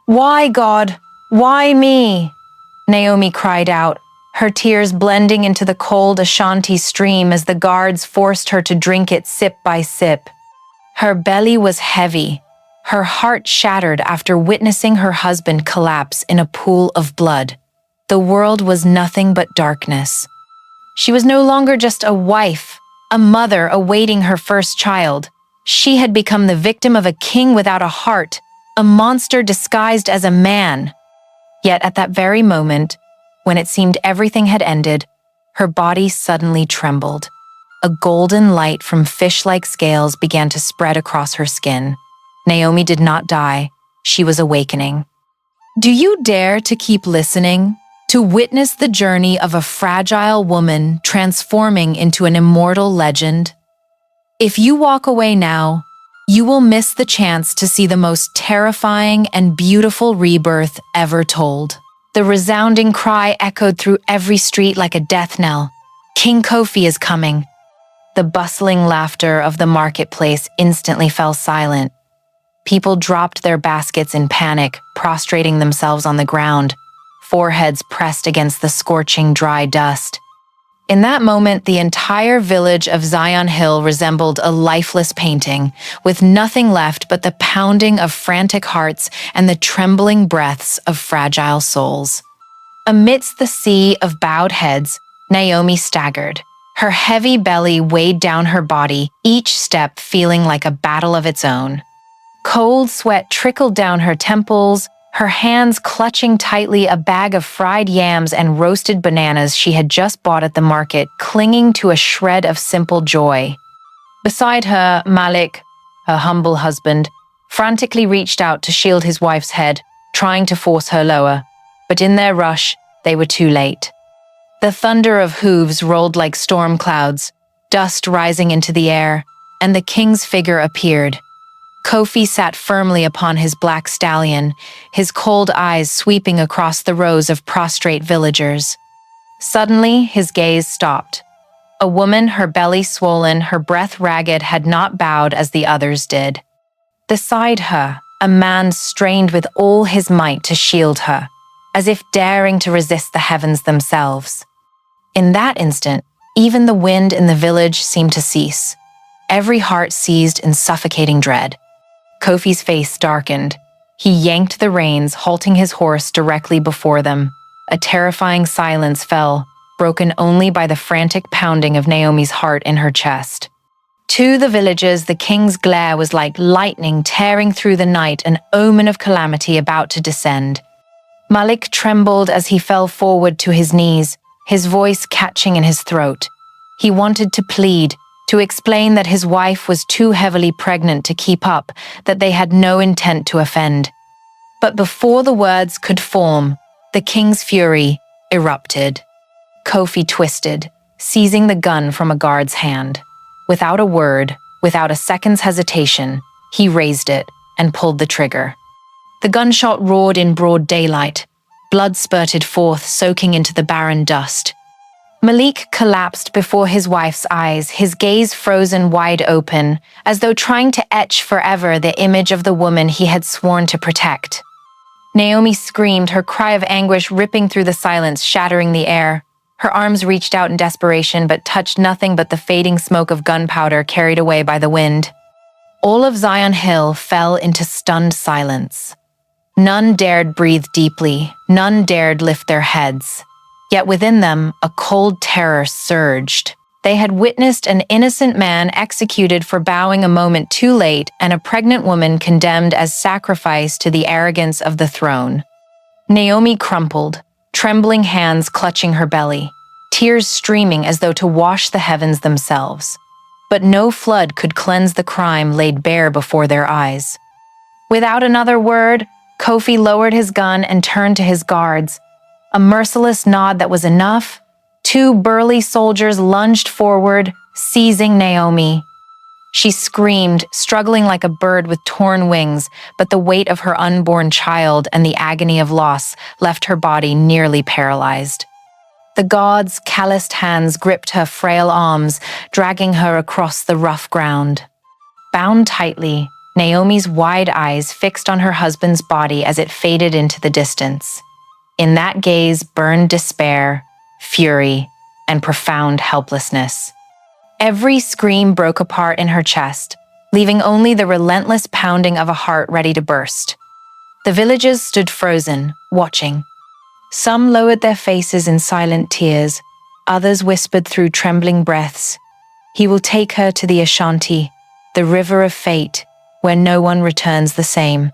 "Why, God? Why me?" Naomi cried out, her tears blending into the cold Ashanti stream as the guards forced her to drink it sip by sip. Her belly was heavy, her heart shattered after witnessing her husband collapse in a pool of blood. The world was nothing but darkness. She was no longer just a wife, a mother awaiting her first child. She had become the victim of a king without a heart, a monster disguised as a man. Yet at that very moment, when it seemed everything had ended, her body suddenly trembled. A golden light from fish-like scales began to spread across her skin. Naomi did not die. She was awakening. Do you dare to keep listening? To witness the journey of a fragile woman transforming into an immortal legend? If you walk away now, you will miss the chance to see the most terrifying and beautiful rebirth ever told. The resounding cry echoed through every street like a death knell. King Kofi is coming. The bustling laughter of the marketplace instantly fell silent. People dropped their baskets in panic, prostrating themselves on the ground, foreheads pressed against the scorching dry dust. In that moment, the entire village of Zion Hill resembled a lifeless painting, with nothing left but the pounding of frantic hearts and the trembling breaths of fragile souls. Amidst the sea of bowed heads, Naomi staggered. Her heavy belly weighed down her body, each step feeling like a battle of its own. Cold sweat trickled down her temples, her hands clutching tightly a bag of fried yams and roasted bananas she had just bought at the market, clinging to a shred of simple joy. Beside her, Malik, her humble husband, frantically reached out to shield his wife's head, trying to force her lower. But in their rush, they were too late. The thunder of hooves rolled like storm clouds, dust rising into the air, and the king's figure appeared. Kofi sat firmly upon his black stallion, his cold eyes sweeping across the rows of prostrate villagers. Suddenly, his gaze stopped. A woman, her belly swollen, her breath ragged, had not bowed as the others did. Beside her, a man strained with all his might to shield her, as if daring to resist the heavens themselves. In that instant, even the wind in the village seemed to cease. Every heart seized in suffocating dread. Kofi's face darkened. He yanked the reins, halting his horse directly before them. A terrifying silence fell, broken only by the frantic pounding of Naomi's heart in her chest. To the villagers, the king's glare was like lightning tearing through the night, an omen of calamity about to descend. Malik trembled as he fell forward to his knees, his voice catching in his throat. He wanted to plead, to explain that his wife was too heavily pregnant to keep up, that they had no intent to offend. But before the words could form, the king's fury erupted. Kofi twisted, seizing the gun from a guard's hand. Without a word, without a second's hesitation, he raised it and pulled the trigger. The gunshot roared in broad daylight. Blood spurted forth, soaking into the barren dust. Malik collapsed before his wife's eyes, his gaze frozen wide open, as though trying to etch forever the image of the woman he had sworn to protect. Naomi screamed, her cry of anguish ripping through the silence, shattering the air. Her arms reached out in desperation, but touched nothing but the fading smoke of gunpowder carried away by the wind. All of Zion Hill fell into stunned silence. None dared breathe deeply, none dared lift their heads. Yet within them, a cold terror surged. They had witnessed an innocent man executed for bowing a moment too late and a pregnant woman condemned as sacrifice to the arrogance of the throne. Naomi crumpled, trembling hands clutching her belly, tears streaming as though to wash the heavens themselves. But no flood could cleanse the crime laid bare before their eyes. Without another word, Kofi lowered his gun and turned to his guards. A merciless nod that was enough. 2 burly soldiers lunged forward, seizing Naomi. She screamed, struggling like a bird with torn wings, but the weight of her unborn child and the agony of loss left her body nearly paralyzed. The gods' calloused hands gripped her frail arms, dragging her across the rough ground. Bound tightly, Naomi's wide eyes fixed on her husband's body as it faded into the distance. In that gaze burned despair, fury, and profound helplessness. Every scream broke apart in her chest, leaving only the relentless pounding of a heart ready to burst. The villagers stood frozen, watching. Some lowered their faces in silent tears, others whispered through trembling breaths, "He will take her to the Ashanti, the river of fate, where no one returns the same."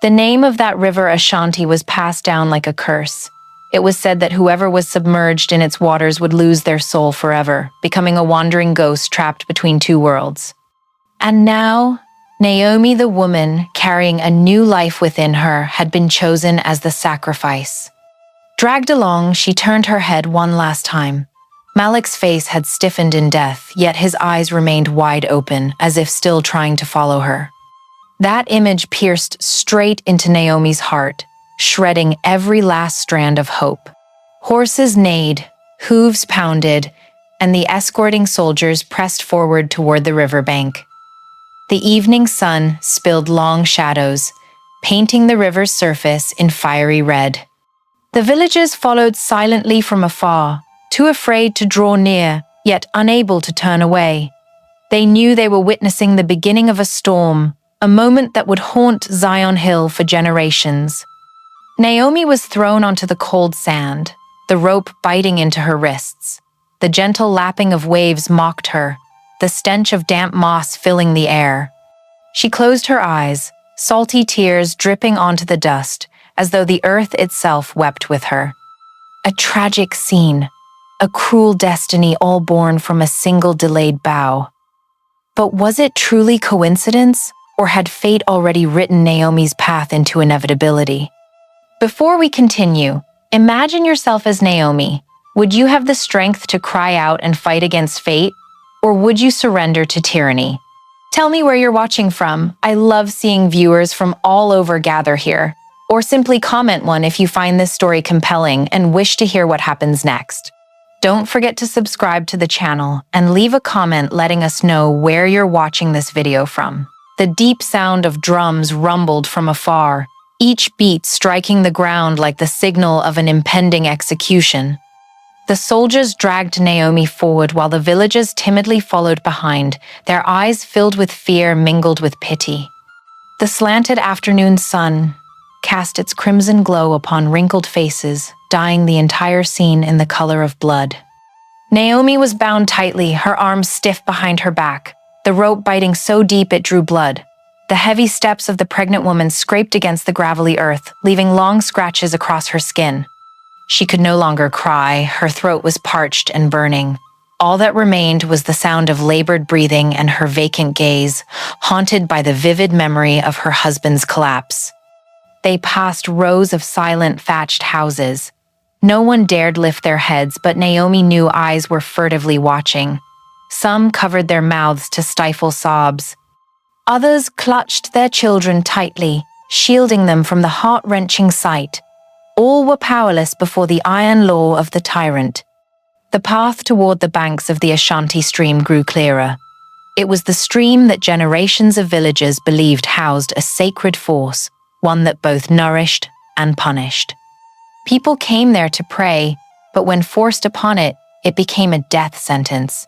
The name of that river Ashanti was passed down like a curse. It was said that whoever was submerged in its waters would lose their soul forever, becoming a wandering ghost trapped between two worlds. And now, Naomi, the woman carrying a new life within her, had been chosen as the sacrifice. Dragged along, she turned her head one last time. Malik's face had stiffened in death, yet his eyes remained wide open, as if still trying to follow her. That image pierced straight into Naomi's heart, shredding every last strand of hope. Horses neighed, hooves pounded, and the escorting soldiers pressed forward toward the riverbank. The evening sun spilled long shadows, painting the river's surface in fiery red. The villagers followed silently from afar, too afraid to draw near, yet unable to turn away. They knew they were witnessing the beginning of a storm, a moment that would haunt Zion Hill for generations. Naomi was thrown onto the cold sand, the rope biting into her wrists. The gentle lapping of waves mocked her, the stench of damp moss filling the air. She closed her eyes, salty tears dripping onto the dust, as though the earth itself wept with her. A tragic scene, a cruel destiny all born from a single delayed bow. But was it truly coincidence, or had fate already written Naomi's path into inevitability? Before we continue, imagine yourself as Naomi. Would you have the strength to cry out and fight against fate, or would you surrender to tyranny? Tell me where you're watching from. I love seeing viewers from all over gather here. Or simply comment one if you find this story compelling and wish to hear what happens next. Don't forget to subscribe to the channel and leave a comment letting us know where you're watching this video from. The deep sound of drums rumbled from afar, each beat striking the ground like the signal of an impending execution. The soldiers dragged Naomi forward while the villagers timidly followed behind, their eyes filled with fear mingled with pity. The slanted afternoon sun cast its crimson glow upon wrinkled faces, dyeing the entire scene in the color of blood. Naomi was bound tightly, her arms stiff behind her back, the rope biting so deep it drew blood. The heavy steps of the pregnant woman scraped against the gravelly earth, leaving long scratches across her skin. She could no longer cry, her throat was parched and burning. All that remained was the sound of labored breathing and her vacant gaze, haunted by the vivid memory of her husband's collapse. They passed rows of silent, thatched houses. No one dared lift their heads, but Naomi knew eyes were furtively watching. Some covered their mouths to stifle sobs. Others clutched their children tightly, shielding them from the heart-wrenching sight. All were powerless before the iron law of the tyrant. The path toward the banks of the Ashanti stream grew clearer. It was the stream that generations of villagers believed housed a sacred force, one that both nourished and punished. People came there to pray, but when forced upon it, it became a death sentence.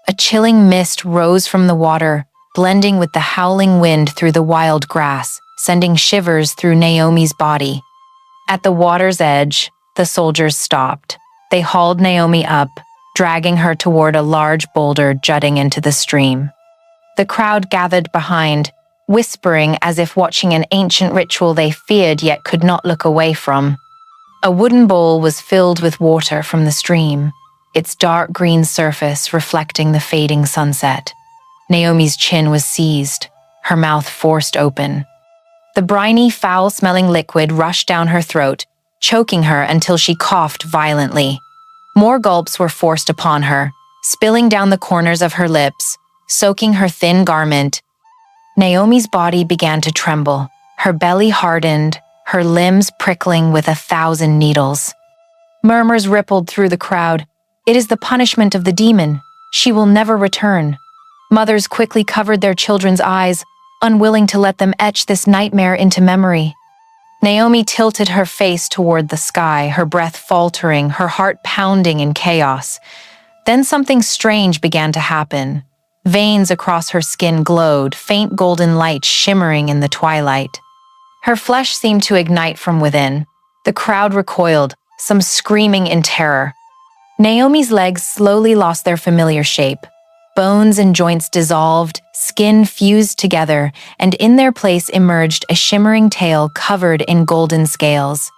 A chilling mist rose from the water, blending with the howling wind through the wild grass, sending shivers through Naomi's body. At the water's edge, the soldiers stopped. They hauled Naomi up, dragging her toward a large boulder jutting into the stream. The crowd gathered behind, whispering as if watching an ancient ritual they feared yet could not look away from. A wooden bowl was filled with water from the stream, its dark green surface reflecting the fading sunset. Naomi's chin was seized, her mouth forced open. The briny, foul-smelling liquid rushed down her throat, choking her until she coughed violently. More gulps were forced upon her, spilling down the corners of her lips, soaking her thin garment. Naomi's body began to tremble, her belly hardened, her limbs prickling with 1,000 needles. Murmurs rippled through the crowd. "It is the punishment of the demon. She will never return." Mothers quickly covered their children's eyes, unwilling to let them etch this nightmare into memory. Naomi tilted her face toward the sky, her breath faltering, her heart pounding in chaos. Then something strange began to happen. Veins across her skin glowed, faint golden light shimmering in the twilight. Her flesh seemed to ignite from within. The crowd recoiled, some screaming in terror. Naomi's legs slowly lost their familiar shape. Bones and joints dissolved, skin fused together, and in their place emerged a shimmering tail covered in golden scales.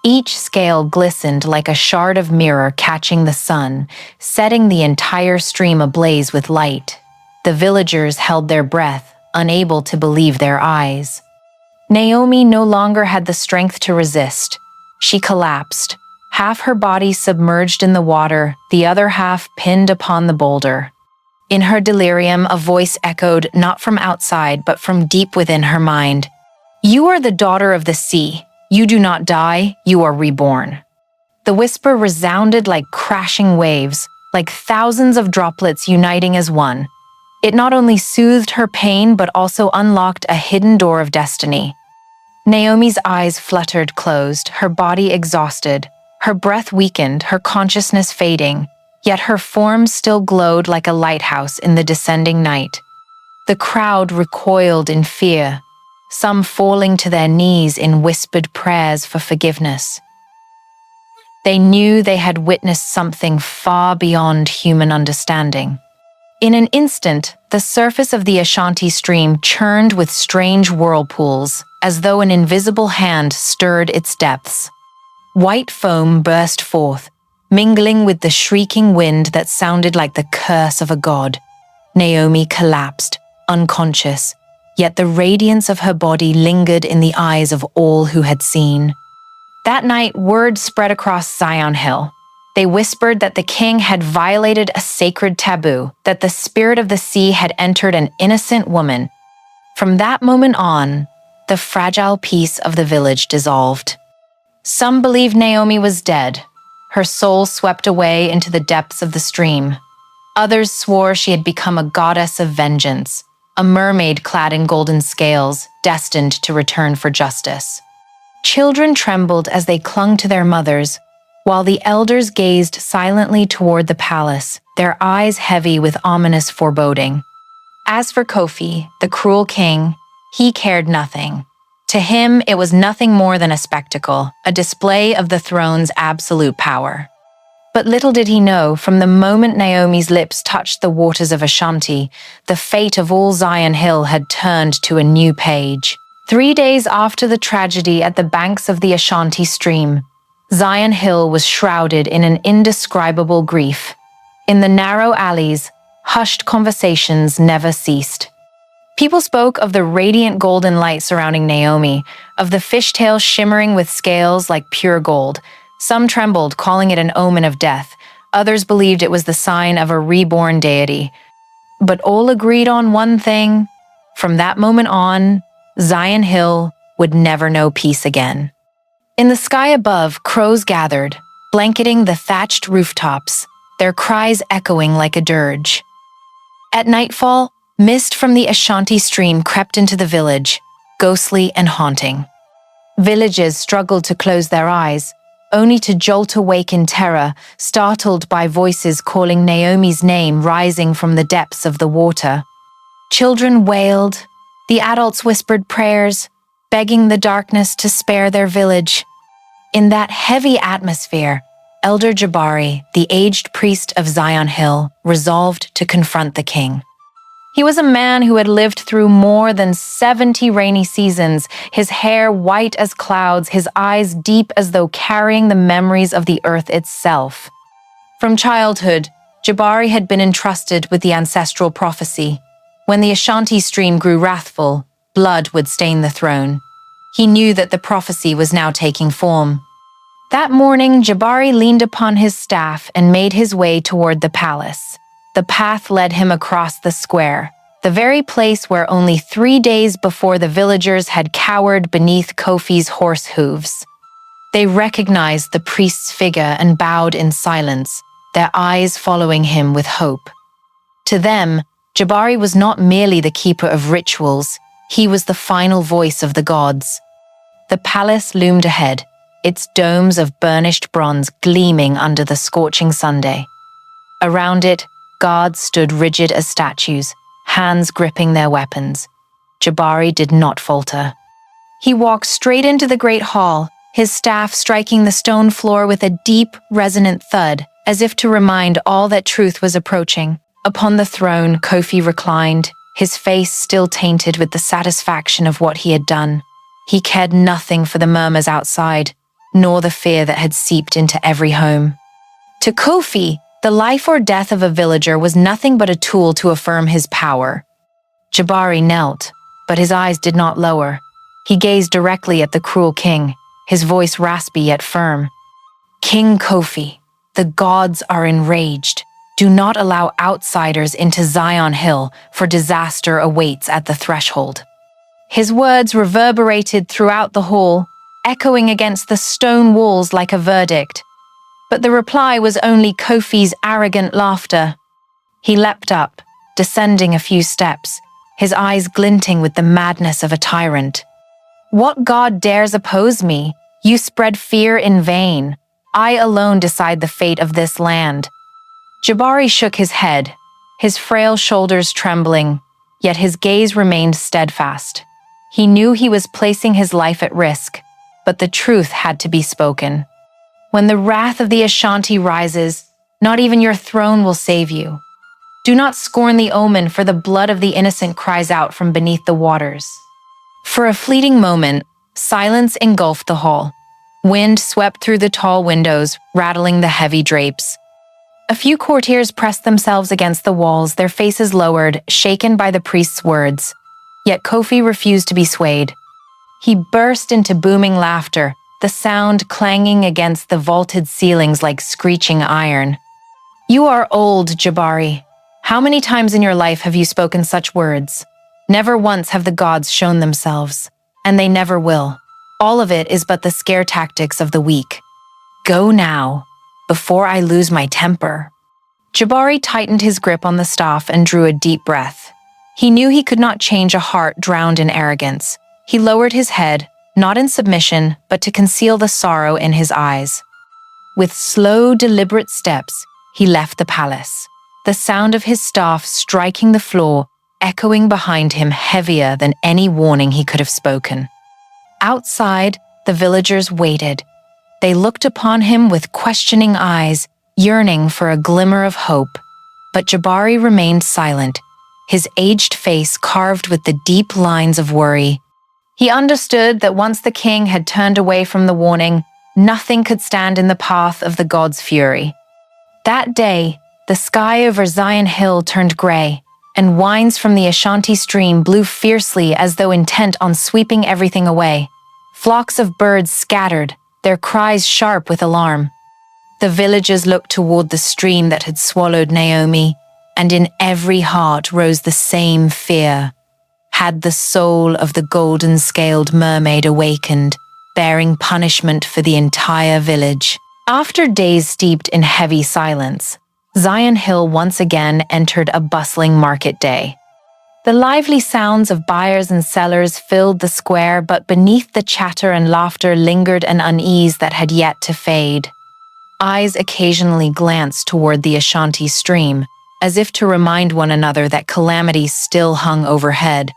Each scale glistened like a shard of mirror catching the sun, setting the entire stream ablaze with light. The villagers held their breath, unable to believe their eyes. Naomi no longer had the strength to resist. She collapsed, half her body submerged in the water, the other half pinned upon the boulder. In her delirium, a voice echoed not from outside, but from deep within her mind. "You are the daughter of the sea. You do not die, you are reborn." The whisper resounded like crashing waves, like thousands of droplets uniting as one. It not only soothed her pain, but also unlocked a hidden door of destiny. Naomi's eyes fluttered closed, her body exhausted, her breath weakened, her consciousness fading. Yet her form still glowed like a lighthouse in the descending night. The crowd recoiled in fear, some falling to their knees in whispered prayers for forgiveness. They knew they had witnessed something far beyond human understanding. In an instant, the surface of the Ashanti stream churned with strange whirlpools, as though an invisible hand stirred its depths. White foam burst forth, mingling with the shrieking wind that sounded like the curse of a god. Naomi collapsed, unconscious, yet the radiance of her body lingered in the eyes of all who had seen. That night, word spread across Zion Hill. They whispered that the king had violated a sacred taboo, that the spirit of the sea had entered an innocent woman. From that moment on, the fragile peace of the village dissolved. Some believed Naomi was dead, her soul swept away into the depths of the stream. Others swore she had become a goddess of vengeance, a mermaid clad in golden scales, destined to return for justice. Children trembled as they clung to their mothers, while the elders gazed silently toward the palace, their eyes heavy with ominous foreboding. As for Kofi, the cruel king, he cared nothing. To him, it was nothing more than a spectacle, a display of the throne's absolute power. But little did he know, from the moment Naomi's lips touched the waters of Ashanti, the fate of all Zion Hill had turned to a new page. 3 days after the tragedy at the banks of the Ashanti stream, Zion Hill was shrouded in an indescribable grief. In the narrow alleys, hushed conversations never ceased. People spoke of the radiant golden light surrounding Naomi, of the fishtail shimmering with scales like pure gold. Some trembled, calling it an omen of death. Others believed it was the sign of a reborn deity. But all agreed on one thing. From that moment on, Zion Hill would never know peace again. In the sky above, crows gathered, blanketing the thatched rooftops, their cries echoing like a dirge. At nightfall, mist from the Ashanti stream crept into the village, ghostly and haunting. Villagers struggled to close their eyes, only to jolt awake in terror, startled by voices calling Naomi's name rising from the depths of the water. Children wailed, the adults whispered prayers, begging the darkness to spare their village. In that heavy atmosphere, Elder Jabari, the aged priest of Zion Hill, resolved to confront the king. He was a man who had lived through more than 70 rainy seasons, his hair white as clouds, his eyes deep as though carrying the memories of the earth itself. From childhood, Jabari had been entrusted with the ancestral prophecy. When the Ashanti stream grew wrathful, blood would stain the throne. He knew that the prophecy was now taking form. That morning, Jabari leaned upon his staff and made his way toward the palace. The path led him across the square, the very place where only 3 days before the villagers had cowered beneath Kofi's horse hooves. They recognized the priest's figure and bowed in silence, their eyes following him with hope. To them, Jabari was not merely the keeper of rituals, He was the final voice of the gods. The palace loomed ahead, its domes of burnished bronze gleaming under the scorching sunday. Around it, guards stood rigid as statues, hands gripping their weapons. Jabari did not falter. He walked straight into the great hall, his staff striking the stone floor with a deep, resonant thud, as if to remind all that truth was approaching. Upon the throne, Kofi reclined, his face still tainted with the satisfaction of what he had done. He cared nothing for the murmurs outside, nor the fear that had seeped into every home. To Kofi, the life or death of a villager was nothing but a tool to affirm his power. Jabari knelt, but his eyes did not lower. He gazed directly at the cruel king, his voice raspy yet firm. "King Kofi, the gods are enraged. Do not allow outsiders into Zion Hill, for disaster awaits at the threshold." His words reverberated throughout the hall, echoing against the stone walls like a verdict. But the reply was only Kofi's arrogant laughter. He leapt up, descending a few steps, his eyes glinting with the madness of a tyrant. "What god dares oppose me? You spread fear in vain. I alone decide the fate of this land." Jabari shook his head, his frail shoulders trembling, yet his gaze remained steadfast. He knew he was placing his life at risk, but the truth had to be spoken. When the wrath of the Ashanti rises, not even your throne will save you. Do not scorn the omen, for the blood of the innocent cries out from beneath the waters. For a fleeting moment, silence engulfed the hall. Wind swept through the tall windows, rattling the heavy drapes. A few courtiers pressed themselves against the walls, their faces lowered, shaken by the priest's words. Yet Kofi refused to be swayed. He burst into booming laughter, the sound clanging against the vaulted ceilings like screeching iron. "You are old, Jabari. How many times in your life have you spoken such words? Never once have the gods shown themselves, and they never will. All of it is but the scare tactics of the weak. Go now, before I lose my temper." Jabari tightened his grip on the staff and drew a deep breath. He knew he could not change a heart drowned in arrogance. He lowered his head, not in submission, but to conceal the sorrow in his eyes. With slow, deliberate steps, he left the palace, the sound of his staff striking the floor echoing behind him heavier than any warning he could have spoken. Outside, the villagers waited. They looked upon him with questioning eyes, yearning for a glimmer of hope. But Jabari remained silent, his aged face carved with the deep lines of worry. He understood that once the king had turned away from the warning, nothing could stand in the path of the god's fury. That day, the sky over Zion Hill turned gray, and winds from the Ashanti stream blew fiercely as though intent on sweeping everything away. Flocks of birds scattered, their cries sharp with alarm. The villagers looked toward the stream that had swallowed Naomi, and in every heart rose the same fear. Had the soul of the golden-scaled mermaid awakened, bearing punishment for the entire village? After days steeped in heavy silence, Zion Hill once again entered a bustling market day. The lively sounds of buyers and sellers filled the square, but beneath the chatter and laughter lingered an unease that had yet to fade. Eyes occasionally glanced toward the Ashanti stream, as if to remind one another that calamity still hung overhead.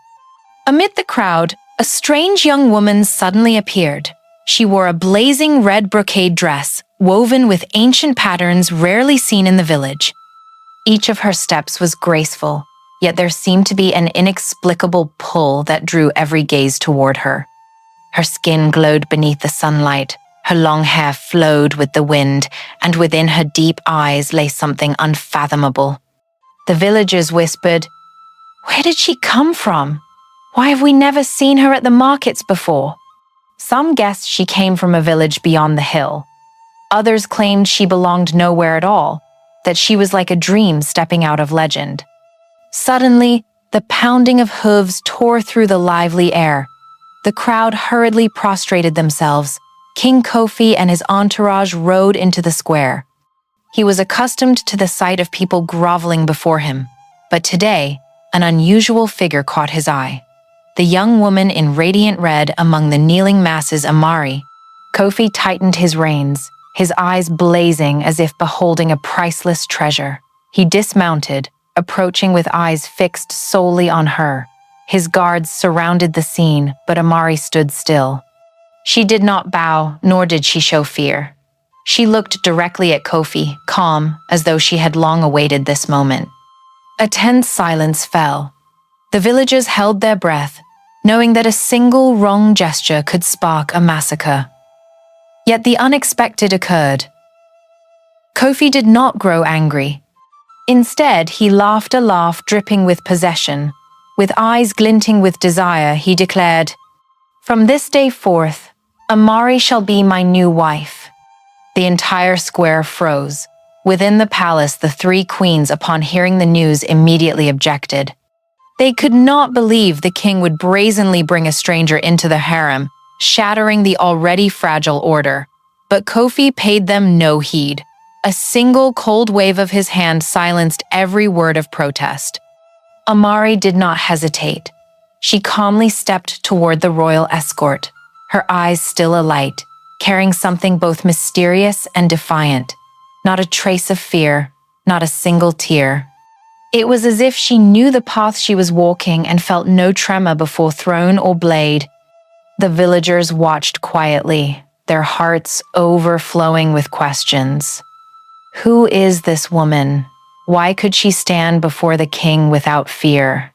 Amid the crowd, a strange young woman suddenly appeared. She wore a blazing red brocade dress, woven with ancient patterns rarely seen in the village. Each of her steps was graceful, yet there seemed to be an inexplicable pull that drew every gaze toward her. Her skin glowed beneath the sunlight, her long hair flowed with the wind, and within her deep eyes lay something unfathomable. The villagers whispered, "Where did she come from? Why have we never seen her at the markets before?" Some guessed she came from a village beyond the hill. Others claimed she belonged nowhere at all, that she was like a dream stepping out of legend. Suddenly, the pounding of hooves tore through the lively air. The crowd hurriedly prostrated themselves. King Kofi and his entourage rode into the square. He was accustomed to the sight of people groveling before him, but today, an unusual figure caught his eye. the young woman in radiant red among the kneeling masses Amari. Kofi tightened his reins, his eyes blazing as if beholding a priceless treasure. He dismounted, approaching with eyes fixed solely on her. His guards surrounded the scene, but Amari stood still. She did not bow, nor did she show fear. She looked directly at Kofi, calm, as though she had long awaited this moment. A tense silence fell. The villagers held their breath, knowing that a single wrong gesture could spark a massacre. Yet the unexpected occurred. Kofi did not grow angry. Instead, he laughed a laugh dripping with possession. With eyes glinting with desire, he declared, "From this day forth, Amari shall be my new wife." The entire square froze. Within the palace, the three queens, upon hearing the news, immediately objected. They could not believe the king would brazenly bring a stranger into the harem, shattering the already fragile order. But Kofi paid them no heed. A single cold wave of his hand silenced every word of protest. Amari did not hesitate. She calmly stepped toward the royal escort, her eyes still alight, carrying something both mysterious and defiant. Not a trace of fear, not a single tear. It was as if she knew the path she was walking and felt no tremor before throne or blade. The villagers watched quietly, their hearts overflowing with questions. Who is this woman? Why could she stand before the king without fear?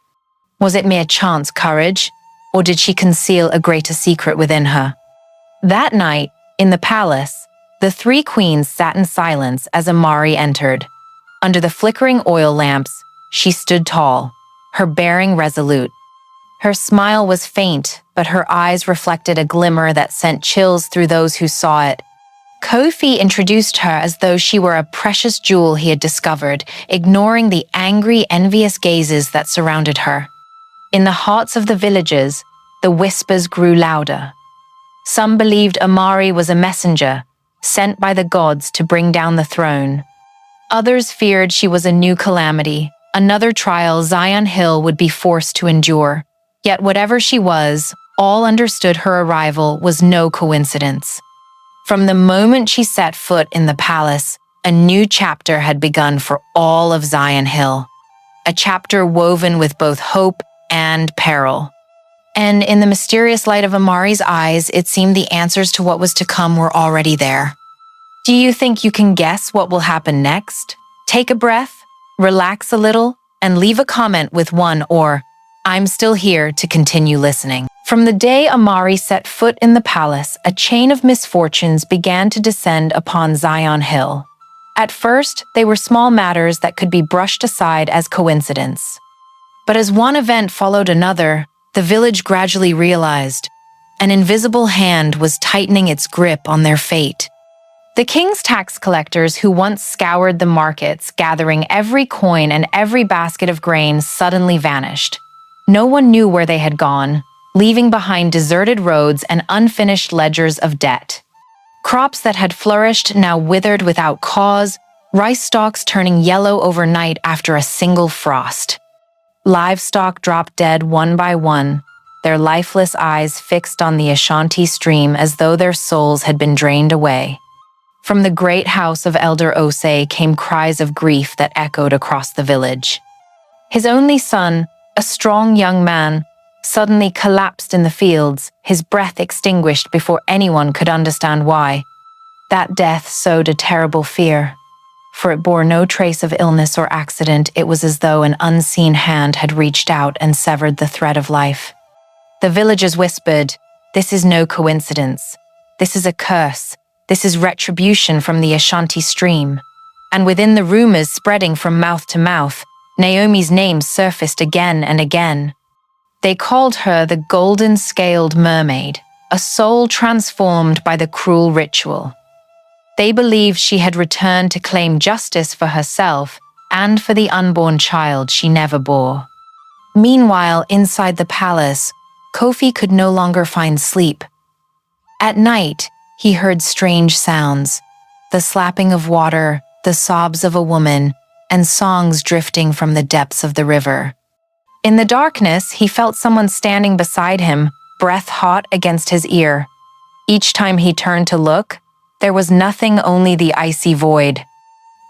Was it mere chance courage, or did she conceal a greater secret within her? That night, in the palace, the three queens sat in silence as Amari entered. Under the flickering oil lamps, she stood tall, her bearing resolute. Her smile was faint, but her eyes reflected a glimmer that sent chills through those who saw it. Kofi introduced her as though she were a precious jewel he had discovered, ignoring the angry, envious gazes that surrounded her. In the hearts of the villagers, the whispers grew louder. Some believed Amari was a messenger, sent by the gods to bring down the throne. Others feared she was a new calamity, another trial Zion Hill would be forced to endure. Yet whatever she was, all understood her arrival was no coincidence. From the moment she set foot in the palace, a new chapter had begun for all of Zion Hill. A chapter woven with both hope and peril. And in the mysterious light of Amari's eyes, it seemed the answers to what was to come were already there. Do you think you can guess what will happen next? Take a breath, relax a little, and leave a comment with one or "I'm still here" to continue listening. From the day Amari set foot in the palace, a chain of misfortunes began to descend upon Zion Hill. At first, they were small matters that could be brushed aside as coincidence. But as one event followed another, the village gradually realized an invisible hand was tightening its grip on their fate. The king's tax collectors, who once scoured the markets, gathering every coin and every basket of grain, suddenly vanished. No one knew where they had gone, leaving behind deserted roads and unfinished ledgers of debt. Crops that had flourished now withered without cause, rice stalks turning yellow overnight after a single frost. Livestock dropped dead one by one, their lifeless eyes fixed on the Ashanti stream as though their souls had been drained away. From the great house of Elder Osei came cries of grief that echoed across the village. His only son, a strong young man, suddenly collapsed in the fields, his breath extinguished before anyone could understand why. That death sowed a terrible fear. For it bore no trace of illness or accident. It was as though an unseen hand had reached out and severed the thread of life. The villagers whispered, "This is no coincidence. This is a curse. This is retribution from the Ashanti stream." And within the rumors spreading from mouth to mouth, Naomi's name surfaced again and again. They called her the golden-scaled mermaid, a soul transformed by the cruel ritual. They believed she had returned to claim justice for herself and for the unborn child she never bore. Meanwhile, inside the palace, Kofi could no longer find sleep. At night, he heard strange sounds, the slapping of water, the sobs of a woman, and songs drifting from the depths of the river. In the darkness, he felt someone standing beside him, breath hot against his ear. Each time he turned to look, there was nothing, only the icy void.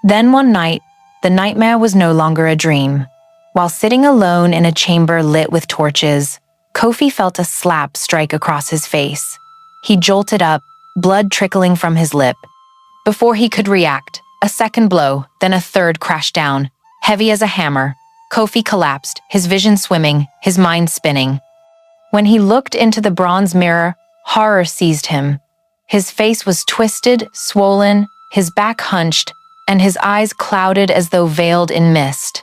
Then one night, the nightmare was no longer a dream. While sitting alone in a chamber lit with torches, Kofi felt a slap strike across his face. He jolted up, blood trickling from his lip. Before he could react, a second blow, then a third crashed down, heavy as a hammer. Kofi collapsed, his vision swimming, his mind spinning. When he looked into the bronze mirror, horror seized him. His face was twisted, swollen, his back hunched, and his eyes clouded as though veiled in mist.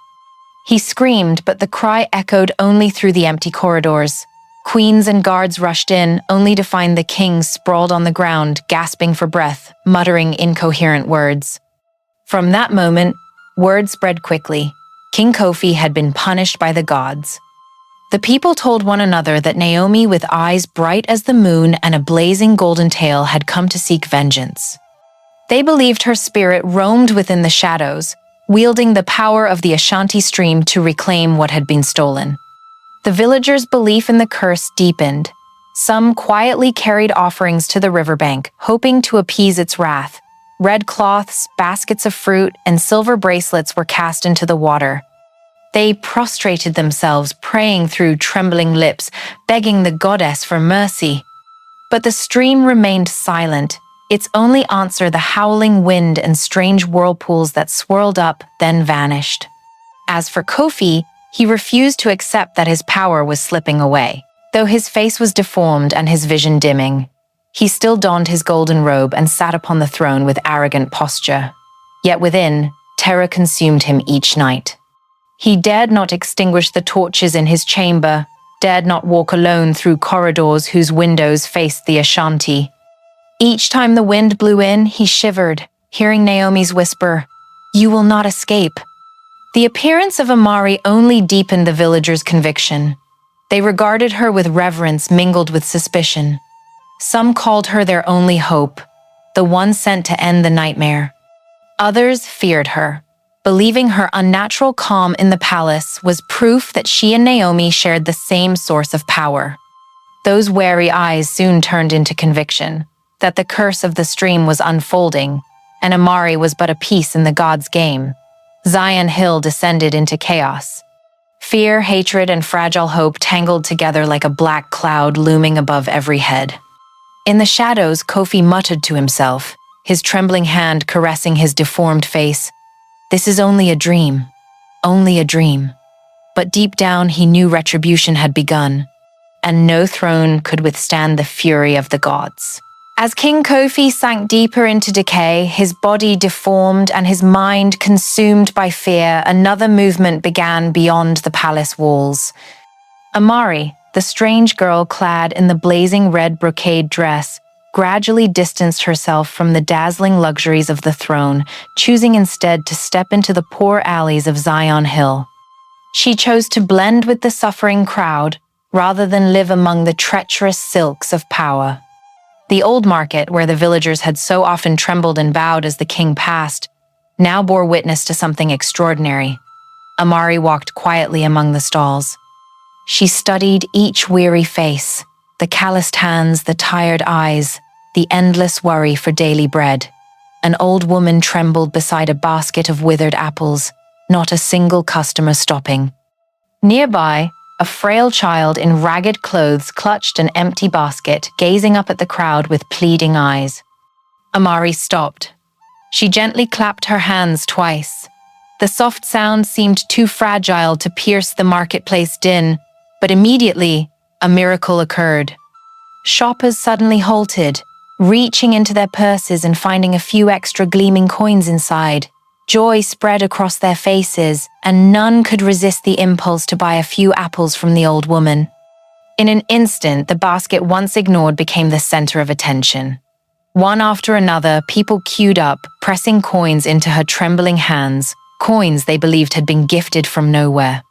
He screamed, but the cry echoed only through the empty corridors. Queens and guards rushed in, only to find the king sprawled on the ground, gasping for breath, muttering incoherent words. From that moment, word spread quickly. King Kofi had been punished by the gods. The people told one another that Naomi, with eyes bright as the moon and a blazing golden tail, had come to seek vengeance. They believed her spirit roamed within the shadows, wielding the power of the Ashanti stream to reclaim what had been stolen. The villagers' belief in the curse deepened. Some quietly carried offerings to the riverbank, hoping to appease its wrath. Red cloths, baskets of fruit, and silver bracelets were cast into the water. They prostrated themselves, praying through trembling lips, begging the goddess for mercy. But the stream remained silent, its only answer the howling wind and strange whirlpools that swirled up, then vanished. As for Kofi, he refused to accept that his power was slipping away. Though his face was deformed and his vision dimming, he still donned his golden robe and sat upon the throne with arrogant posture. Yet within, terror consumed him each night. He dared not extinguish the torches in his chamber, dared not walk alone through corridors whose windows faced the Ashanti. Each time the wind blew in, he shivered, hearing Naomi's whisper, "You will not escape." The appearance of Amari only deepened the villagers' conviction. They regarded her with reverence mingled with suspicion. Some called her their only hope, the one sent to end the nightmare. Others feared her, believing her unnatural calm in the palace was proof that she and Naomi shared the same source of power. Those wary eyes soon turned into conviction that the curse of the stream was unfolding, and Amari was but a piece in the gods' game. Zion Hill descended into chaos. Fear, hatred, and fragile hope tangled together like a black cloud looming above every head. In the shadows, Kofi muttered to himself, his trembling hand caressing his deformed face. This is only a dream. Only a dream. But deep down, he knew retribution had begun, and no throne could withstand the fury of the gods. As King Kofi sank deeper into decay, his body deformed and his mind consumed by fear, another movement began beyond the palace walls. Amari, the strange girl clad in the blazing red brocade dress, gradually distanced herself from the dazzling luxuries of the throne, choosing instead to step into the poor alleys of Zion Hill. She chose to blend with the suffering crowd rather than live among the treacherous silks of power. The old market, where the villagers had so often trembled and bowed as the king passed, now bore witness to something extraordinary. Amari walked quietly among the stalls. She studied each weary face, the calloused hands, the tired eyes, the endless worry for daily bread. An old woman trembled beside a basket of withered apples, not a single customer stopping. Nearby, a frail child in ragged clothes clutched an empty basket, gazing up at the crowd with pleading eyes. Amari stopped. She gently clapped her hands twice. The soft sound seemed too fragile to pierce the marketplace din, but immediately, a miracle occurred. Shoppers suddenly halted, reaching into their purses and finding a few extra gleaming coins inside. Joy spread across their faces, and none could resist the impulse to buy a few apples from the old woman. In an instant, the basket once ignored became the center of attention. One after another, people queued up, pressing coins into her trembling hands, coins they believed had been gifted from nowhere.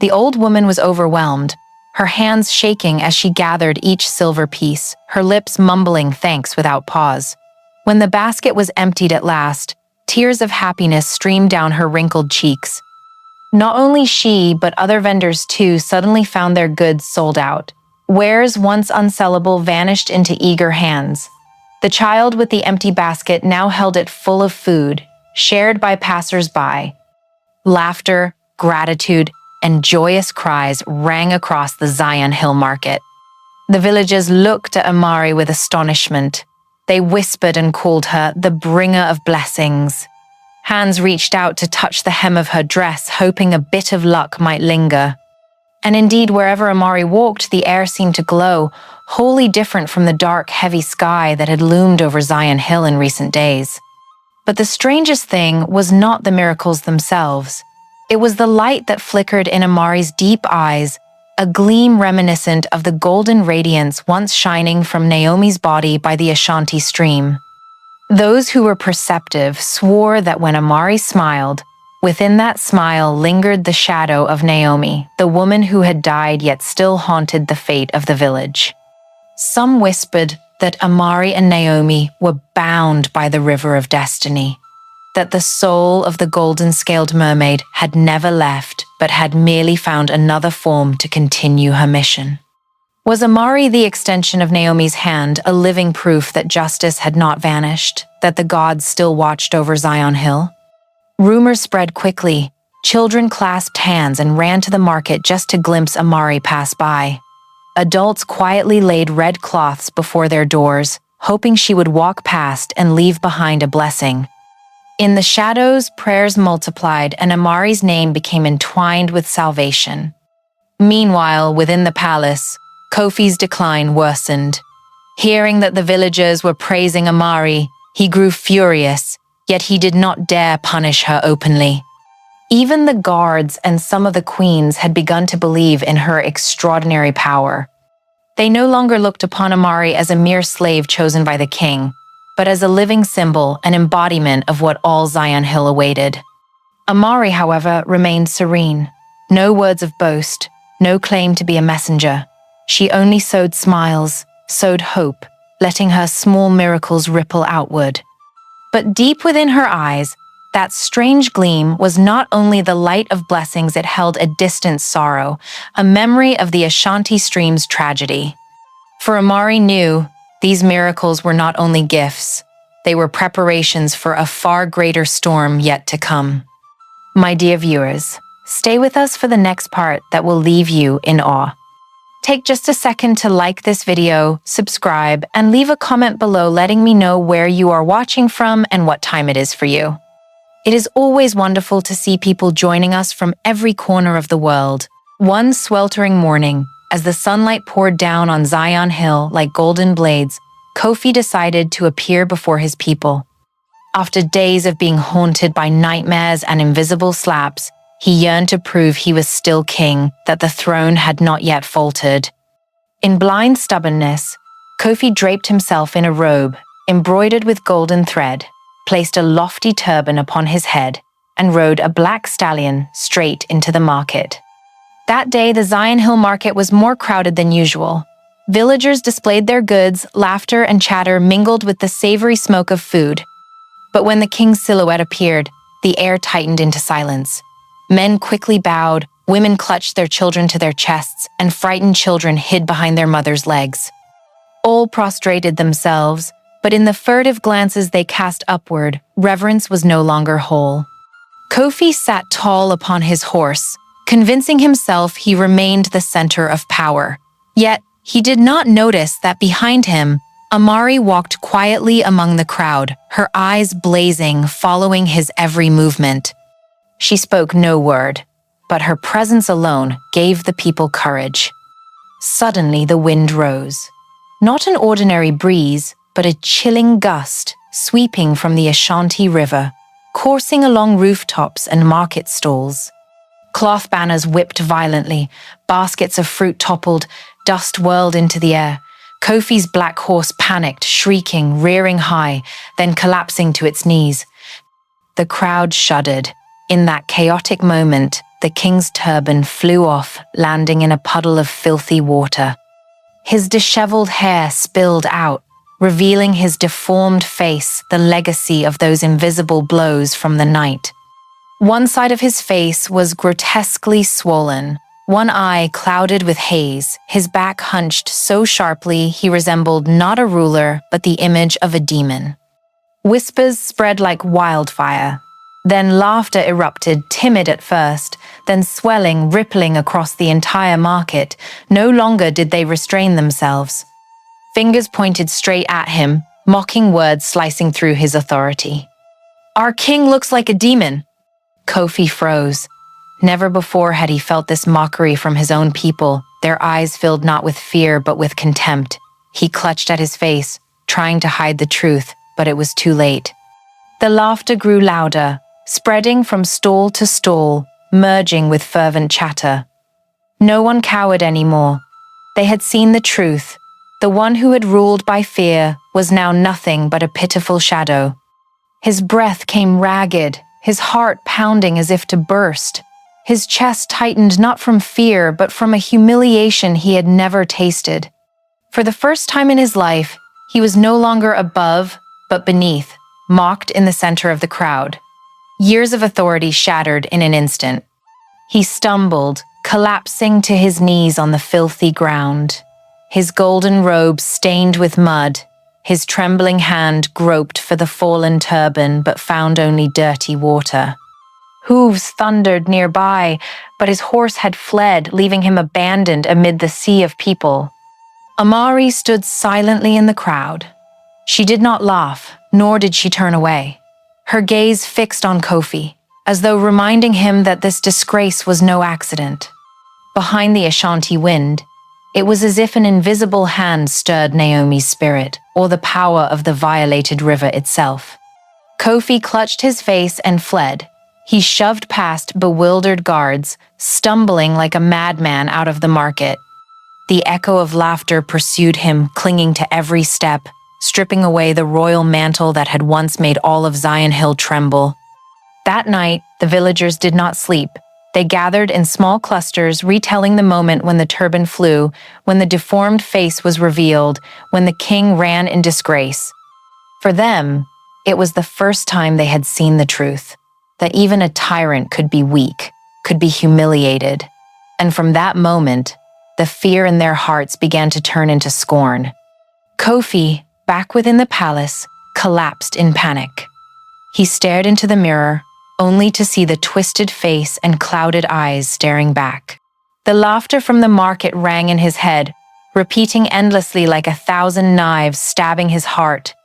The old woman was overwhelmed, her hands shaking as she gathered each silver piece, her lips mumbling thanks without pause. When the basket was emptied at last, tears of happiness streamed down her wrinkled cheeks. Not only she, but other vendors too suddenly found their goods sold out. Wares once unsellable vanished into eager hands. The child with the empty basket now held it full of food, shared by passers-by. Laughter, gratitude, and joyous cries rang across the Zion Hill market. The villagers looked at Amari with astonishment. They whispered and called her the bringer of blessings. Hands reached out to touch the hem of her dress, hoping a bit of luck might linger. And indeed, wherever Amari walked, the air seemed to glow, wholly different from the dark, heavy sky that had loomed over Zion Hill in recent days. But the strangest thing was not the miracles themselves. It was the light that flickered in Amari's deep eyes, a gleam reminiscent of the golden radiance once shining from Naomi's body by the Ashanti stream. Those who were perceptive swore that when Amari smiled, within that smile lingered the shadow of Naomi, the woman who had died yet still haunted the fate of the village. Some whispered that Amari and Naomi were bound by the river of destiny, that the soul of the golden-scaled mermaid had never left but had merely found another form to continue her mission. Was Amari the extension of Naomi's hand, a living proof that justice had not vanished, that the gods still watched over Zion Hill? Rumors spread quickly. Children clasped hands and ran to the market just to glimpse Amari pass by. Adults quietly laid red cloths before their doors, hoping she would walk past and leave behind a blessing. In the shadows, prayers multiplied and Amari's name became entwined with salvation. Meanwhile, within the palace, Kofi's decline worsened. Hearing that the villagers were praising Amari, he grew furious, yet he did not dare punish her openly. Even the guards and some of the queens had begun to believe in her extraordinary power. They no longer looked upon Amari as a mere slave chosen by the king, but as a living symbol, an embodiment of what all Zion Hill awaited. Amari, however, remained serene. No words of boast, no claim to be a messenger. She only sowed smiles, sowed hope, letting her small miracles ripple outward. But deep within her eyes, that strange gleam was not only the light of blessings, it held a distant sorrow, a memory of the Ashanti stream's tragedy. For Amari knew these miracles were not only gifts, they were preparations for a far greater storm yet to come. My dear viewers, stay with us for the next part that will leave you in awe. Take just a second to like this video, subscribe, and leave a comment below letting me know where you are watching from and what time it is for you. It is always wonderful to see people joining us from every corner of the world. One sweltering morning, as the sunlight poured down on Zion Hill like golden blades, Kofi decided to appear before his people. After days of being haunted by nightmares and invisible slaps, he yearned to prove he was still king, that the throne had not yet faltered. In blind stubbornness, Kofi draped himself in a robe, embroidered with golden thread, placed a lofty turban upon his head, and rode a black stallion straight into the market. That day, the Zion Hill market was more crowded than usual. Villagers displayed their goods, laughter and chatter mingled with the savory smoke of food. But when the king's silhouette appeared, the air tightened into silence. Men quickly bowed, women clutched their children to their chests, and frightened children hid behind their mothers' legs. All prostrated themselves, but in the furtive glances they cast upward, reverence was no longer whole. Kofi sat tall upon his horse, convincing himself he remained the center of power. Yet, he did not notice that behind him, Amari walked quietly among the crowd, her eyes blazing, following his every movement. She spoke no word, but her presence alone gave the people courage. Suddenly, the wind rose. Not an ordinary breeze, but a chilling gust sweeping from the Ashanti River, coursing along rooftops and market stalls. Cloth banners whipped violently, baskets of fruit toppled, dust whirled into the air. Kofi's black horse panicked, shrieking, rearing high, then collapsing to its knees. The crowd shuddered. In that chaotic moment, the king's turban flew off, landing in a puddle of filthy water. His disheveled hair spilled out, revealing his deformed face, the legacy of those invisible blows from the night. One side of his face was grotesquely swollen, one eye clouded with haze, his back hunched so sharply he resembled not a ruler but the image of a demon. Whispers spread like wildfire. Then laughter erupted, timid at first, then swelling, rippling across the entire market. No longer did they restrain themselves. Fingers pointed straight at him, mocking words slicing through his authority. "Our king looks like a demon." Kofi froze. Never before had he felt this mockery from his own people, their eyes filled not with fear but with contempt. He clutched at his face, trying to hide the truth, but it was too late. The laughter grew louder, spreading from stall to stall, merging with fervent chatter. No one cowered anymore. They had seen the truth. The one who had ruled by fear was now nothing but a pitiful shadow. His breath came ragged, his heart pounding as if to burst. His chest tightened not from fear, but from a humiliation he had never tasted. For the first time in his life, he was no longer above, but beneath, mocked in the center of the crowd. Years of authority shattered in an instant. He stumbled, collapsing to his knees on the filthy ground. His golden robe stained with mud, his trembling hand groped for the fallen turban but found only dirty water. Hooves thundered nearby, but his horse had fled, leaving him abandoned amid the sea of people. Amari stood silently in the crowd. She did not laugh, nor did she turn away. Her gaze fixed on Kofi, as though reminding him that this disgrace was no accident. Behind the Ashanti wind, it was as if an invisible hand stirred Naomi's spirit, or the power of the violated river itself. Kofi clutched his face and fled. He shoved past bewildered guards, stumbling like a madman out of the market. The echo of laughter pursued him, clinging to every step, stripping away the royal mantle that had once made all of Zion Hill tremble. That night, the villagers did not sleep. They gathered in small clusters, retelling the moment when the turban flew, when the deformed face was revealed, when the king ran in disgrace. For them, it was the first time they had seen the truth, that even a tyrant could be weak, could be humiliated. And from that moment, the fear in their hearts began to turn into scorn. Kofi, back within the palace, collapsed in panic. He stared into the mirror, only to see the twisted face and clouded eyes staring back. The laughter from the market rang in his head, repeating endlessly like 1,000 knives stabbing his heart.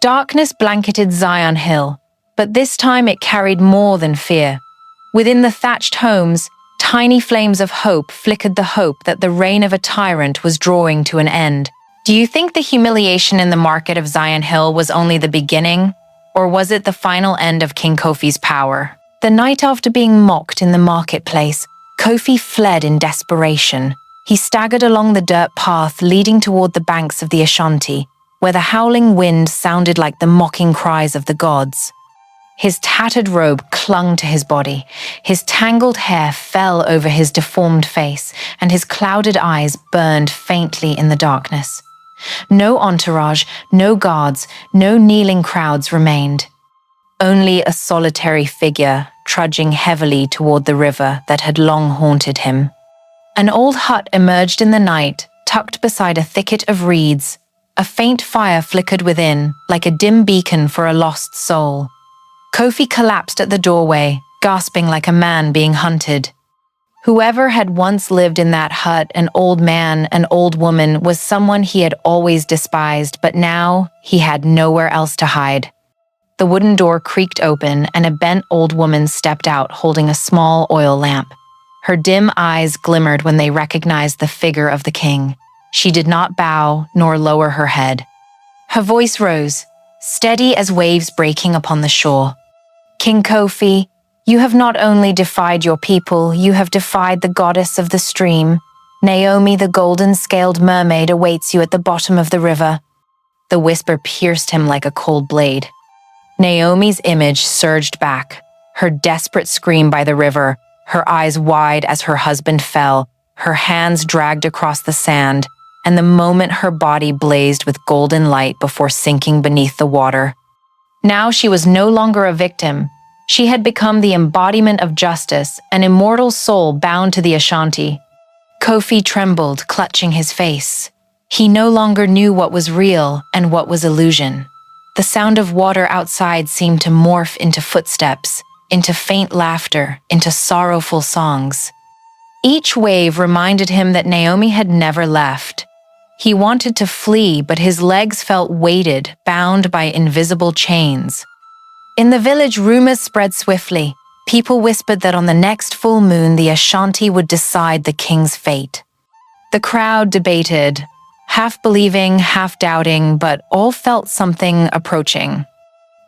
Darkness blanketed Zion Hill, but this time it carried more than fear. Within the thatched homes, tiny flames of hope flickered, the hope that the reign of a tyrant was drawing to an end. Do you think the humiliation in the market of Zion Hill was only the beginning? Or was it the final end of King Kofi's power? The night after being mocked in the marketplace, Kofi fled in desperation. He staggered along the dirt path leading toward the banks of the Ashanti, where the howling wind sounded like the mocking cries of the gods. His tattered robe clung to his body, his tangled hair fell over his deformed face, and his clouded eyes burned faintly in the darkness. No entourage, no guards, no kneeling crowds remained. Only a solitary figure trudging heavily toward the river that had long haunted him. An old hut emerged in the night, tucked beside a thicket of reeds. A faint fire flickered within, like a dim beacon for a lost soul. Kofi collapsed at the doorway, gasping like a man being hunted. Whoever had once lived in that hut, an old man, an old woman, was someone he had always despised, but now he had nowhere else to hide. The wooden door creaked open, and a bent old woman stepped out holding a small oil lamp. Her dim eyes glimmered when they recognized the figure of the king. She did not bow nor lower her head. Her voice rose, steady as waves breaking upon the shore. "King Kofi, you have not only defied your people, you have defied the goddess of the stream. Naomi, the golden-scaled mermaid, awaits you at the bottom of the river." The whisper pierced him like a cold blade. Naomi's image surged back, her desperate scream by the river, her eyes wide as her husband fell, her hands dragged across the sand, and the moment her body blazed with golden light before sinking beneath the water. Now she was no longer a victim. She had become the embodiment of justice, an immortal soul bound to the Ashanti. Kofi trembled, clutching his face. He no longer knew what was real and what was illusion. The sound of water outside seemed to morph into footsteps, into faint laughter, into sorrowful songs. Each wave reminded him that Naomi had never left. He wanted to flee, but his legs felt weighted, bound by invisible chains. In the village, rumors spread swiftly. People whispered that on the next full moon, the Ashanti would decide the king's fate. The crowd debated, half believing, half doubting, but all felt something approaching.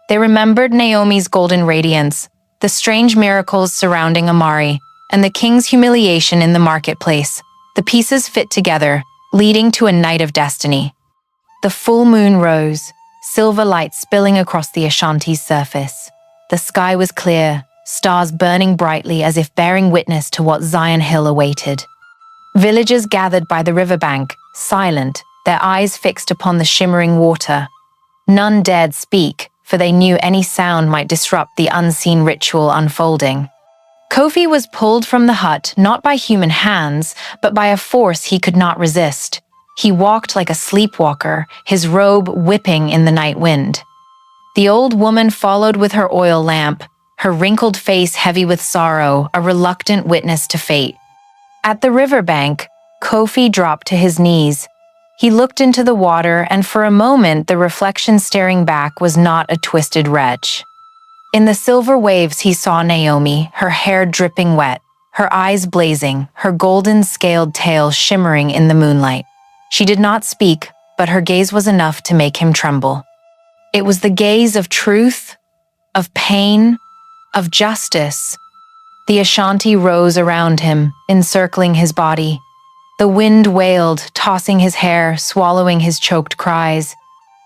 They remembered Naomi's golden radiance, the strange miracles surrounding Amari, and the king's humiliation in the marketplace. The pieces fit together, leading to a night of destiny. The full moon rose, silver light spilling across the Ashanti's surface. The sky was clear, stars burning brightly as if bearing witness to what Zion Hill awaited. Villagers gathered by the riverbank, silent, their eyes fixed upon the shimmering water. None dared speak, for they knew any sound might disrupt the unseen ritual unfolding. Kofi was pulled from the hut not by human hands, but by a force he could not resist. He walked like a sleepwalker, his robe whipping in the night wind. The old woman followed with her oil lamp, her wrinkled face heavy with sorrow, a reluctant witness to fate. At the riverbank, Kofi dropped to his knees. He looked into the water, and for a moment the reflection staring back was not a twisted wretch. In the silver waves he saw Naomi, her hair dripping wet, her eyes blazing, her golden scaled tail shimmering in the moonlight. She did not speak, but her gaze was enough to make him tremble. It was the gaze of truth, of pain, of justice. The Ashanti rose around him, encircling his body. The wind wailed, tossing his hair, swallowing his choked cries.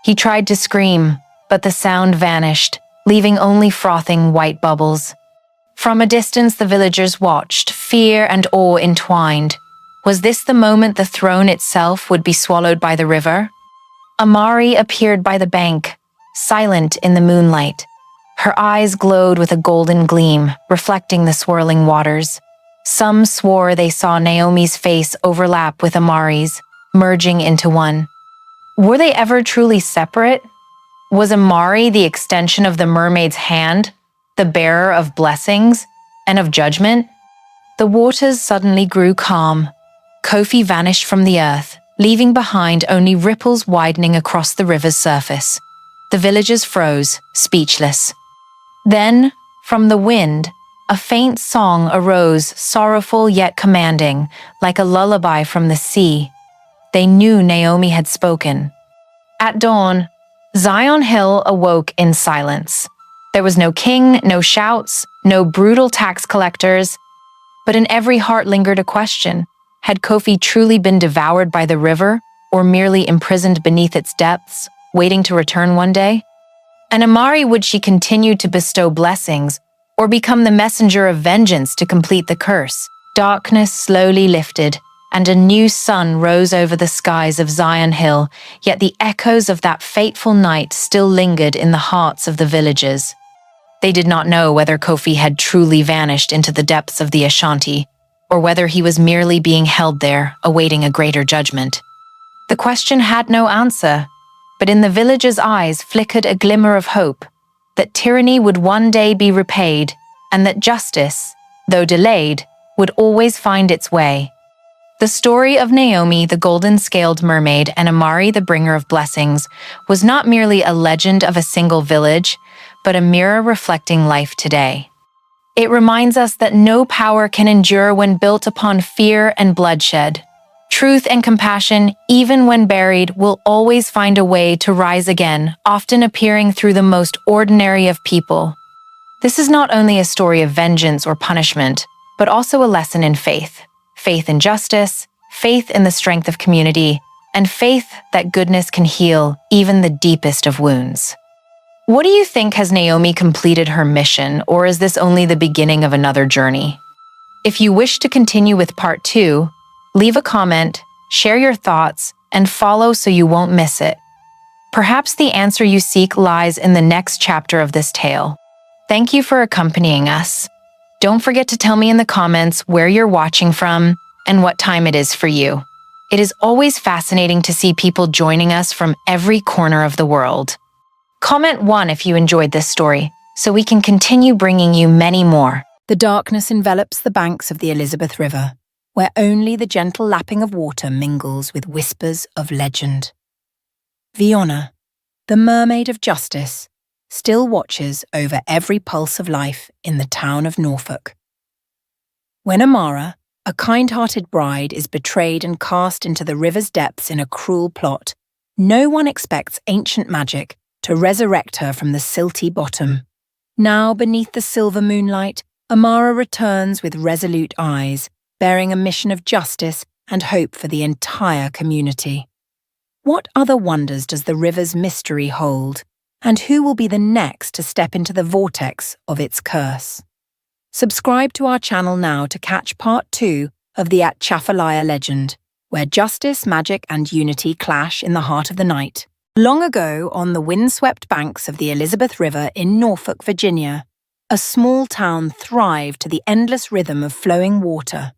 He tried to scream, but the sound vanished, leaving only frothing white bubbles. From a distance the villagers watched, fear and awe entwined. Was this the moment the throne itself would be swallowed by the river? Amari appeared by the bank, silent in the moonlight. Her eyes glowed with a golden gleam, reflecting the swirling waters. Some swore they saw Naomi's face overlap with Amari's, merging into one. Were they ever truly separate? Was Amari the extension of the mermaid's hand, the bearer of blessings and of judgment? The waters suddenly grew calm. Kofi vanished from the earth, leaving behind only ripples widening across the river's surface. The villagers froze, speechless. Then, from the wind, a faint song arose, sorrowful yet commanding, like a lullaby from the sea. They knew Naomi had spoken. At dawn, Zion Hill awoke in silence. There was no king, no shouts, no brutal tax collectors, but in every heart lingered a question. Had Kofi truly been devoured by the river, or merely imprisoned beneath its depths, waiting to return one day? And Amari, would she continue to bestow blessings, or become the messenger of vengeance to complete the curse? Darkness slowly lifted, and a new sun rose over the skies of Zion Hill, yet the echoes of that fateful night still lingered in the hearts of the villagers. They did not know whether Kofi had truly vanished into the depths of the Ashanti, or whether he was merely being held there, awaiting a greater judgment. The question had no answer, but in the villagers' eyes flickered a glimmer of hope, that tyranny would one day be repaid, and that justice, though delayed, would always find its way. The story of Naomi, the golden-scaled mermaid, and Amari, the bringer of blessings, was not merely a legend of a single village, but a mirror reflecting life today. It reminds us that no power can endure when built upon fear and bloodshed. Truth and compassion, even when buried, will always find a way to rise again, often appearing through the most ordinary of people. This is not only a story of vengeance or punishment, but also a lesson in faith. Faith in justice, faith in the strength of community, and faith that goodness can heal even the deepest of wounds. What do you think? Has Naomi completed her mission, or is this only the beginning of another journey? If you wish to continue with part 2, leave a comment, share your thoughts, and follow so you won't miss it. Perhaps the answer you seek lies in the next chapter of this tale. Thank you for accompanying us. Don't forget to tell me in the comments where you're watching from and what time it is for you. It is always fascinating to see people joining us from every corner of the world. Comment 1 if you enjoyed this story, so we can continue bringing you many more. The darkness envelops the banks of the Elizabeth River, where only the gentle lapping of water mingles with whispers of legend. Fiona, the mermaid of justice, still watches over every pulse of life in the town of Norfolk. When Amara, a kind-hearted bride, is betrayed and cast into the river's depths in a cruel plot, no one expects ancient magic to resurrect her from the silty bottom. Now, beneath the silver moonlight, Amara returns with resolute eyes, bearing a mission of justice and hope for the entire community. What other wonders does the river's mystery hold? And who will be the next to step into the vortex of its curse? Subscribe to our channel now to catch part 2 of the Atchafalaya legend, where justice, magic, and unity clash in the heart of the night. Long ago, on the windswept banks of the Elizabeth River in Norfolk, Virginia, a small town thrived to the endless rhythm of flowing water.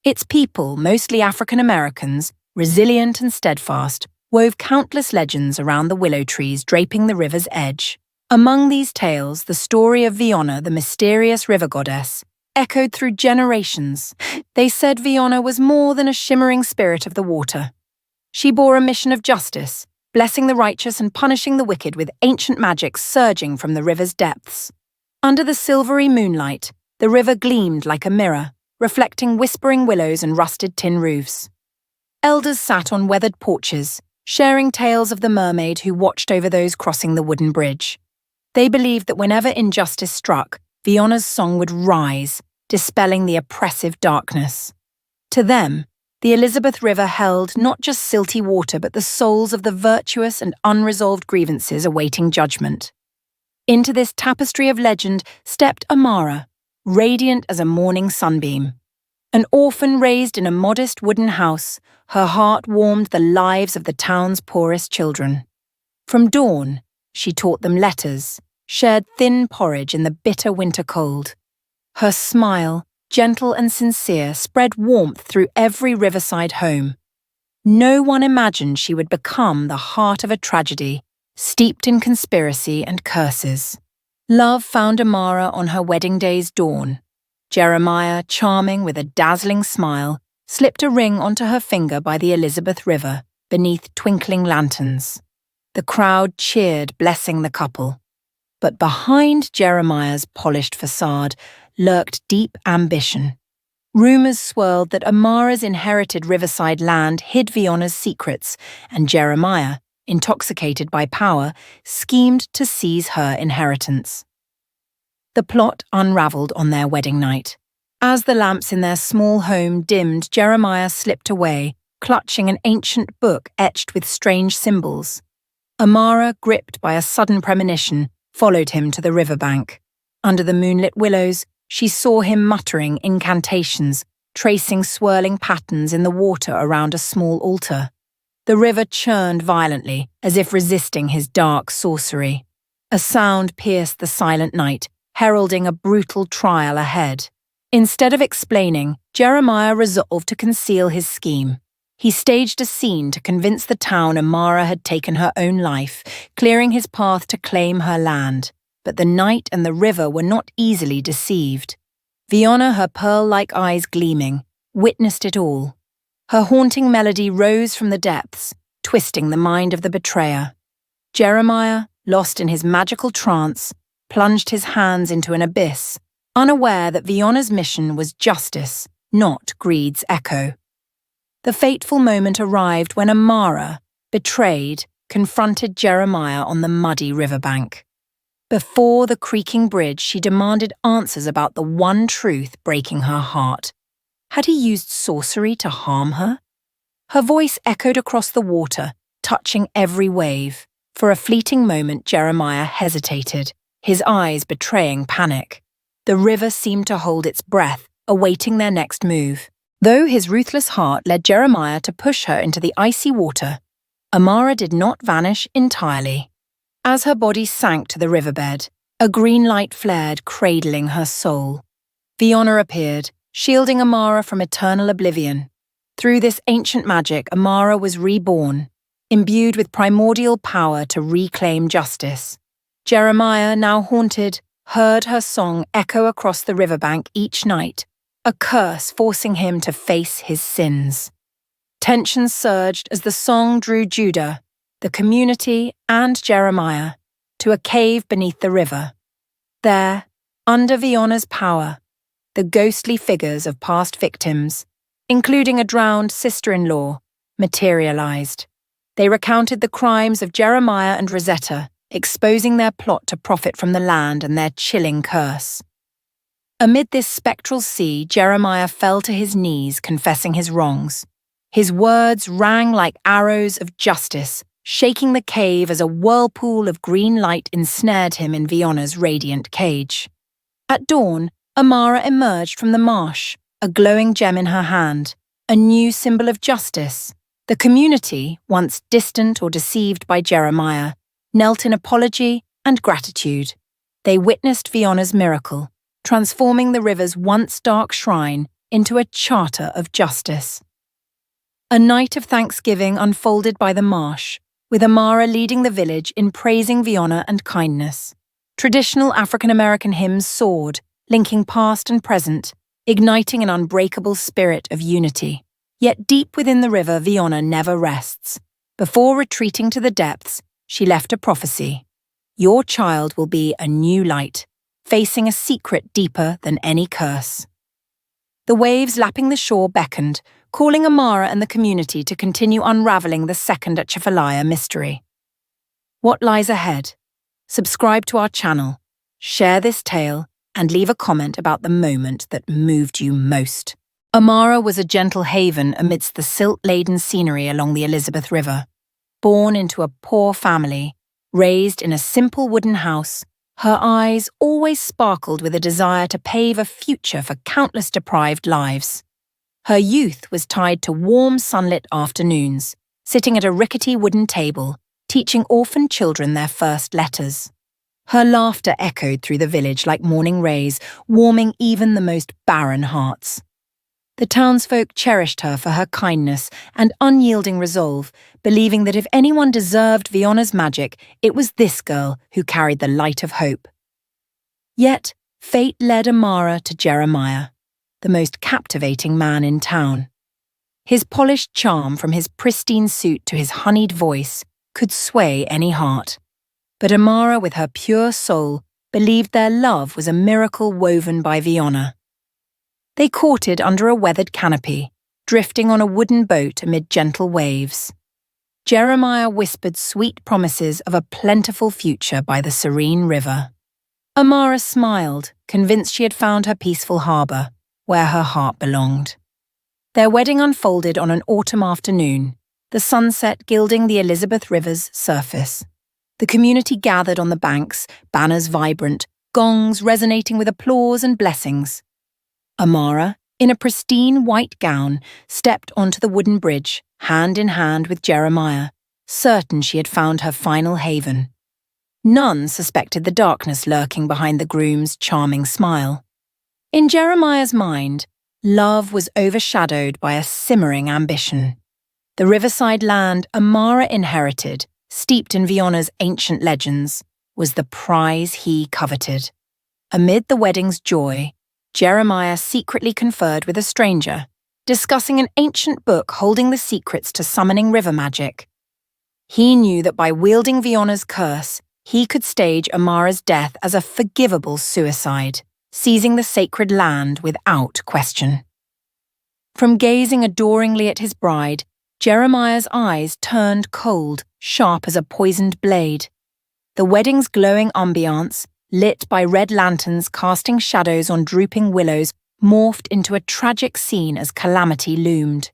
Its people, mostly African Americans, resilient and steadfast, wove countless legends around the willow trees draping the river's edge. Among these tales, the story of Fiona, the mysterious river goddess, echoed through generations. They said Fiona was more than a shimmering spirit of the water. She bore a mission of justice, blessing the righteous and punishing the wicked with ancient magic surging from the river's depths. Under the silvery moonlight, the river gleamed like a mirror, reflecting whispering willows and rusted tin roofs. Elders sat on weathered porches, sharing tales of the mermaid who watched over those crossing the wooden bridge. They believed that whenever injustice struck, Fiona's song would rise, dispelling the oppressive darkness. To them, the Elizabeth River held not just silty water but the souls of the virtuous and unresolved grievances awaiting judgment. Into this tapestry of legend stepped Amara, radiant as a morning sunbeam. An orphan raised in a modest wooden house, her heart warmed the lives of the town's poorest children. From dawn, she taught them letters, shared thin porridge in the bitter winter cold. Her smile, gentle and sincere, spread warmth through every riverside home. No one imagined she would become the heart of a tragedy, steeped in conspiracy and curses. Love found Amara on her wedding day's dawn. Jeremiah, charming with a dazzling smile, slipped a ring onto her finger by the Elizabeth River, beneath twinkling lanterns. The crowd cheered, blessing the couple. But behind Jeremiah's polished facade lurked deep ambition. Rumors swirled that Amara's inherited riverside land hid Fiona's secrets, and Jeremiah, intoxicated by power, schemed to seize her inheritance. The plot unraveled on their wedding night. As the lamps in their small home dimmed, Jeremiah slipped away, clutching an ancient book etched with strange symbols. Amara, gripped by a sudden premonition, followed him to the riverbank. Under the moonlit willows, she saw him muttering incantations, tracing swirling patterns in the water around a small altar. The river churned violently, as if resisting his dark sorcery. A sound pierced the silent night, heralding a brutal trial ahead. Instead of explaining, Jeremiah resolved to conceal his scheme. He staged a scene to convince the town Amara had taken her own life, clearing his path to claim her land. But the night and the river were not easily deceived. Fiona, her pearl-like eyes gleaming, witnessed it all. Her haunting melody rose from the depths, twisting the mind of the betrayer. Jeremiah, lost in his magical trance, plunged his hands into an abyss, unaware that Fiona's mission was justice, not greed's echo. The fateful moment arrived when Amara, betrayed, confronted Jeremiah on the muddy riverbank. Before the creaking bridge, she demanded answers about the one truth breaking her heart. Had he used sorcery to harm her? Her voice echoed across the water, touching every wave. For a fleeting moment, Jeremiah hesitated, his eyes betraying panic. The river seemed to hold its breath, awaiting their next move. Though his ruthless heart led Jeremiah to push her into the icy water, Amara did not vanish entirely. As her body sank to the riverbed, A green light flared, cradling her soul. Viona appeared, shielding Amara from eternal oblivion. Through this ancient magic, Amara was reborn, imbued with primordial power to reclaim justice. Jeremiah, now haunted, heard her song echo across the riverbank each night, a curse forcing him to face his sins. Tensions surged as the song drew Judah, the community, and Jeremiah to a cave beneath the river. There, under Viona's power, the ghostly figures of past victims, including a drowned sister-in-law, materialized. They recounted the crimes of Jeremiah and Rosetta, exposing their plot to profit from the land and their chilling curse. Amid this spectral sea, Jeremiah fell to his knees, confessing his wrongs. His words rang like arrows of justice, shaking the cave as a whirlpool of green light ensnared him in Viona's radiant cage. At dawn, Amara emerged from the marsh, a glowing gem in her hand, a new symbol of justice. The community, once distant or deceived by Jeremiah, knelt in apology and gratitude. They witnessed Viona's miracle, transforming the river's once dark shrine into a charter of justice. A night of thanksgiving unfolded by the marsh, with Amara leading the village in praising Viona and kindness. Traditional African-American hymns soared, linking past and present, igniting an unbreakable spirit of unity. Yet deep within the river, Viona never rests. Before retreating to the depths, she left a prophecy. Your child will be a new light, facing a secret deeper than any curse. The waves lapping the shore beckoned, calling Amara and the community to continue unraveling the second Atchafalaya mystery. What lies ahead? Subscribe to our channel, share this tale, and leave a comment about the moment that moved you most. Amara was a gentle haven amidst the silt-laden scenery along the Elizabeth River. Born into a poor family, raised in a simple wooden house, her eyes always sparkled with a desire to pave a future for countless deprived lives. Her youth was tied to warm sunlit afternoons, sitting at a rickety wooden table, teaching orphaned children their first letters. Her laughter echoed through the village like morning rays, warming even the most barren hearts. The townsfolk cherished her for her kindness and unyielding resolve, believing that if anyone deserved Viona's magic, it was this girl who carried the light of hope. Yet, fate led Amara to Jeremiah, the most captivating man in town. His polished charm, from his pristine suit to his honeyed voice, could sway any heart. But Amara, with her pure soul, believed their love was a miracle woven by Viona. They courted under a weathered canopy, drifting on a wooden boat amid gentle waves. Jeremiah whispered sweet promises of a plentiful future by the serene river. Amara smiled, convinced she had found her peaceful harbour, where her heart belonged. Their wedding unfolded on an autumn afternoon, the sunset gilding the Elizabeth River's surface. The community gathered on the banks, banners vibrant, gongs resonating with applause and blessings. Amara, in a pristine white gown, stepped onto the wooden bridge, hand in hand with Jeremiah, certain she had found her final haven. None suspected the darkness lurking behind the groom's charming smile. In Jeremiah's mind, love was overshadowed by a simmering ambition. The riverside land Amara inherited, steeped in Viona's ancient legends, was the prize he coveted. Amid the wedding's joy, Jeremiah secretly conferred with a stranger, discussing an ancient book holding the secrets to summoning river magic. He knew that by wielding Viona's curse, he could stage Amara's death as a forgivable suicide, seizing the sacred land without question. From gazing adoringly at his bride, Jeremiah's eyes turned cold, sharp as a poisoned blade. The wedding's glowing ambiance, lit by red lanterns casting shadows on drooping willows, morphed into a tragic scene as calamity loomed.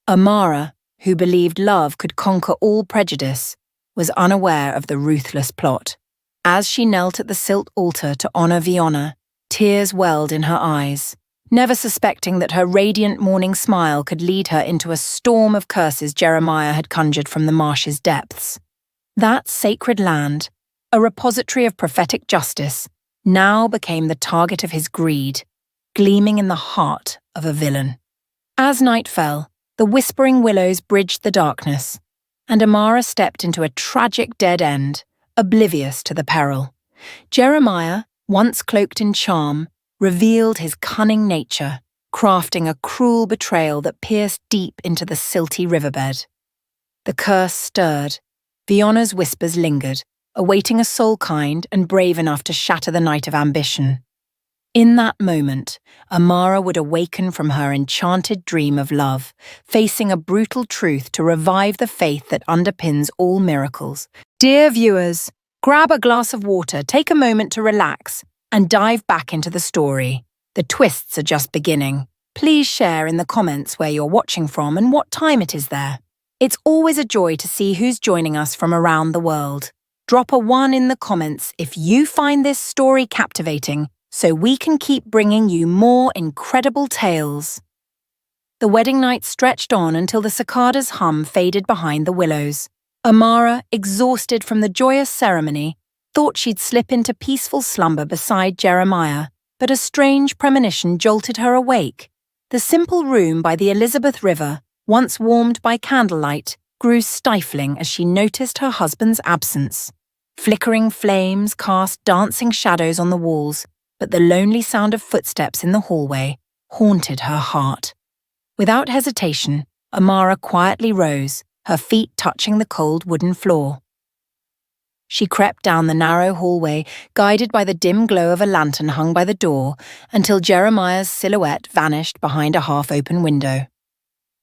Amara, who believed love could conquer all prejudice, was unaware of the ruthless plot. As she knelt at the silt altar to honour Viona, tears welled in her eyes, never suspecting that her radiant morning smile could lead her into a storm of curses Jeremiah had conjured from the marsh's depths. That sacred land, a repository of prophetic justice, now became the target of his greed, gleaming in the heart of a villain. As night fell, the whispering willows bridged the darkness, and Amara stepped into a tragic dead end, oblivious to the peril. Jeremiah, once cloaked in charm, revealed his cunning nature, crafting a cruel betrayal that pierced deep into the silty riverbed. The curse stirred. Fiona's whispers lingered, awaiting a soul kind and brave enough to shatter the night of ambition. In that moment, Amara would awaken from her enchanted dream of love, facing a brutal truth to revive the faith that underpins all miracles. Dear viewers, grab a glass of water, take a moment to relax, and dive back into the story. The twists are just beginning. Please share in the comments where you're watching from and what time it is there. It's always a joy to see who's joining us from around the world. Drop a 1 in the comments if you find this story captivating, so we can keep bringing you more incredible tales. The wedding night stretched on until the cicadas' hum faded behind the willows. Amara, exhausted from the joyous ceremony, thought she'd slip into peaceful slumber beside Jeremiah, but a strange premonition jolted her awake. The simple room by the Elizabeth River, once warmed by candlelight, grew stifling as she noticed her husband's absence. Flickering flames cast dancing shadows on the walls, but the lonely sound of footsteps in the hallway haunted her heart. Without hesitation, Amara quietly rose, her feet touching the cold wooden floor. She crept down the narrow hallway, guided by the dim glow of a lantern hung by the door, until Jeremiah's silhouette vanished behind a half-open window.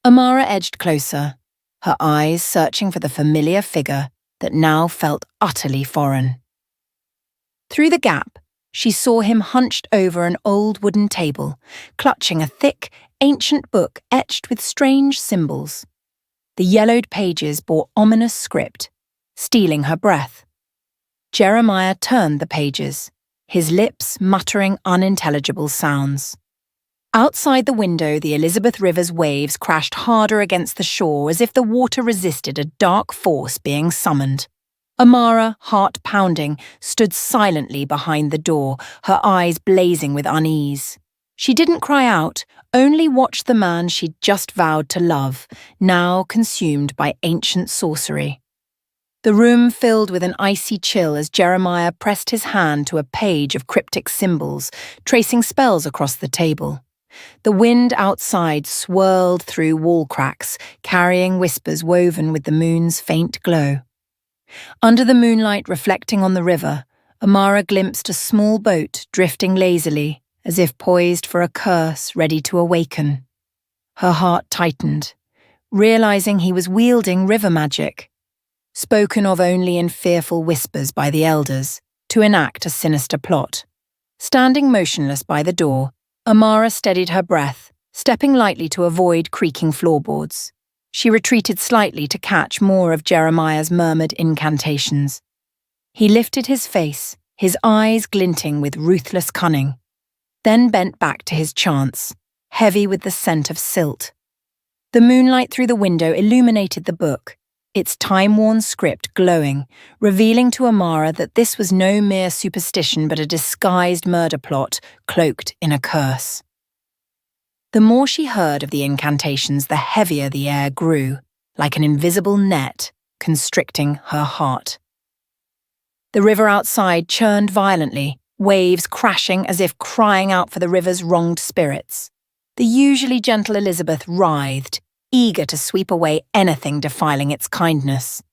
Amara edged closer, her eyes searching for the familiar figure that now felt utterly foreign. Through the gap, she saw him hunched over an old wooden table, clutching a thick, ancient book etched with strange symbols. The yellowed pages bore ominous script, stealing her breath. Jeremiah turned the pages, his lips muttering unintelligible sounds. Outside the window, the Elizabeth River's waves crashed harder against the shore as if the water resisted a dark force being summoned. Amara, heart pounding, stood silently behind the door, her eyes blazing with unease. She didn't cry out, only watched the man she'd just vowed to love, now consumed by ancient sorcery. The room filled with an icy chill as Jeremiah pressed his hand to a page of cryptic symbols, tracing spells across the table. The wind outside swirled through wall cracks, carrying whispers woven with the moon's faint glow. Under the moonlight reflecting on the river, Amara glimpsed a small boat drifting lazily, as if poised for a curse ready to awaken. Her heart tightened, realizing he was wielding river magic, spoken of only in fearful whispers by the elders, to enact a sinister plot. Standing motionless by the door, Amara steadied her breath, stepping lightly to avoid creaking floorboards. She retreated slightly to catch more of Jeremiah's murmured incantations. He lifted his face, his eyes glinting with ruthless cunning, then bent back to his chants, heavy with the scent of silt. The moonlight through the window illuminated the book, its time-worn script glowing, revealing to Amara that this was no mere superstition but a disguised murder plot cloaked in a curse. The more she heard of the incantations, the heavier the air grew, like an invisible net constricting her heart. The river outside churned violently, waves crashing as if crying out for the river's wronged spirits. The usually gentle Elizabeth writhed, eager to sweep away anything defiling its kindness.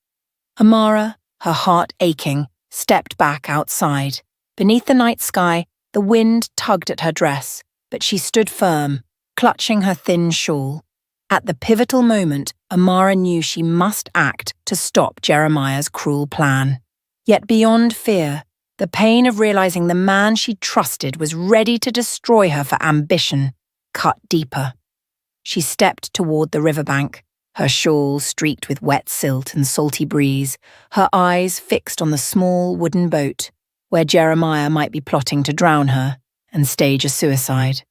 Amara, her heart aching, stepped back outside. Beneath the night sky, the wind tugged at her dress, but she stood firm, clutching her thin shawl. At the pivotal moment, Amara knew she must act to stop Jeremiah's cruel plan. Yet beyond fear, the pain of realizing the man she trusted was ready to destroy her for ambition cut deeper. She stepped toward the riverbank, her shawl streaked with wet silt and salty breeze, her eyes fixed on the small wooden boat, where Jeremiah might be plotting to drown her and stage a suicide.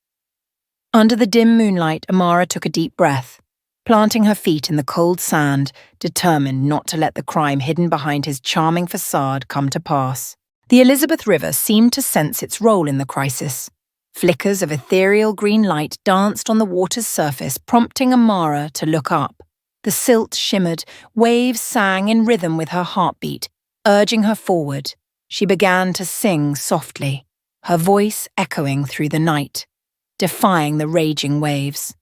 Under the dim moonlight, Amara took a deep breath, planting her feet in the cold sand, determined not to let the crime hidden behind his charming facade come to pass. The Elizabeth River seemed to sense its role in the crisis. Flickers of ethereal green light danced on the water's surface, prompting Amara to look up. The silt shimmered, waves sang in rhythm with her heartbeat, urging her forward. She began to sing softly, her voice echoing through the night, defying the raging waves.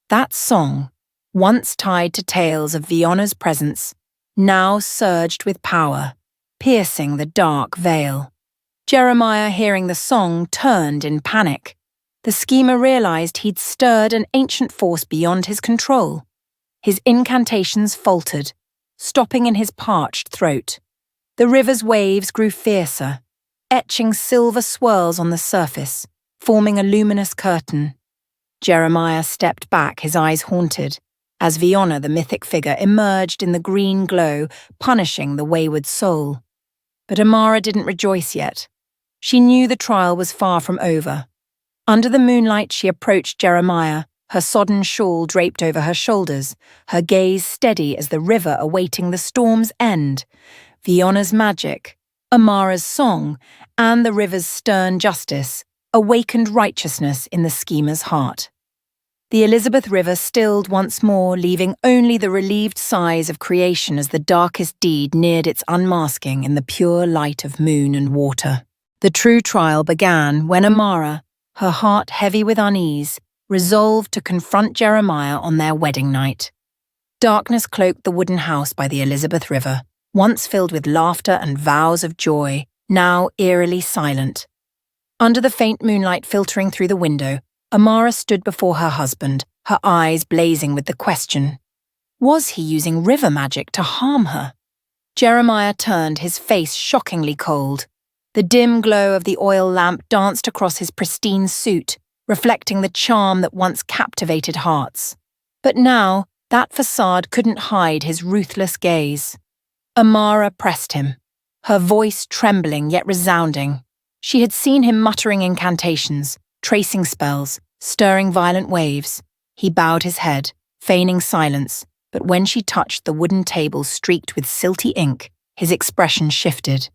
That song, once tied to tales of Viona's presence, now surged with power, piercing the dark veil. Jeremiah, hearing the song, turned in panic. The schemer realized he'd stirred an ancient force beyond his control. His incantations faltered, stopping in his parched throat. The river's waves grew fiercer, etching silver swirls on the surface, forming a luminous curtain. Jeremiah stepped back, his eyes haunted, as Viona, the mythic figure, emerged in the green glow, punishing the wayward soul. But Amara didn't rejoice yet. She knew the trial was far from over. Under the moonlight, she approached Jeremiah, her sodden shawl draped over her shoulders, her gaze steady as the river awaiting the storm's end. Viona's magic, Amara's song, and the river's stern justice awakened righteousness in the schemer's heart. The Elizabeth River stilled once more, leaving only the relieved sighs of creation as the darkest deed neared its unmasking in the pure light of moon and water. The true trial began when Amara, her heart heavy with unease, resolved to confront Jeremiah on their wedding night. Darkness cloaked the wooden house by the Elizabeth River, once filled with laughter and vows of joy, now eerily silent. Under the faint moonlight filtering through the window, Amara stood before her husband, her eyes blazing with the question. Was he using river magic to harm her? Jeremiah turned, his face shockingly cold. The dim glow of the oil lamp danced across his pristine suit, reflecting the charm that once captivated hearts. But now, that facade couldn't hide his ruthless gaze. Amara pressed him, her voice trembling yet resounding. She had seen him muttering incantations, tracing spells, stirring violent waves. He bowed his head, feigning silence, but when she touched the wooden table streaked with silty ink, his expression shifted.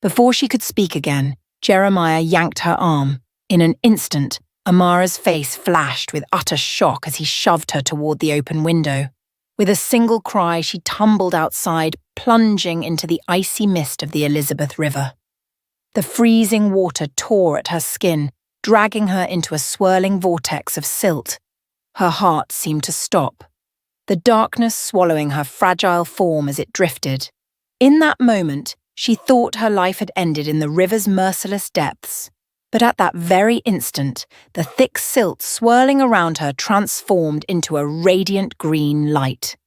Before she could speak again, Jeremiah yanked her arm. In an instant, Amara's face flashed with utter shock as he shoved her toward the open window. With a single cry, she tumbled outside, plunging into the icy mist of the Elizabeth River. The freezing water tore at her skin, dragging her into a swirling vortex of silt. Her heart seemed to stop, the darkness swallowing her fragile form as it drifted. In that moment, she thought her life had ended in the river's merciless depths. But at that very instant, the thick silt swirling around her transformed into a radiant green light.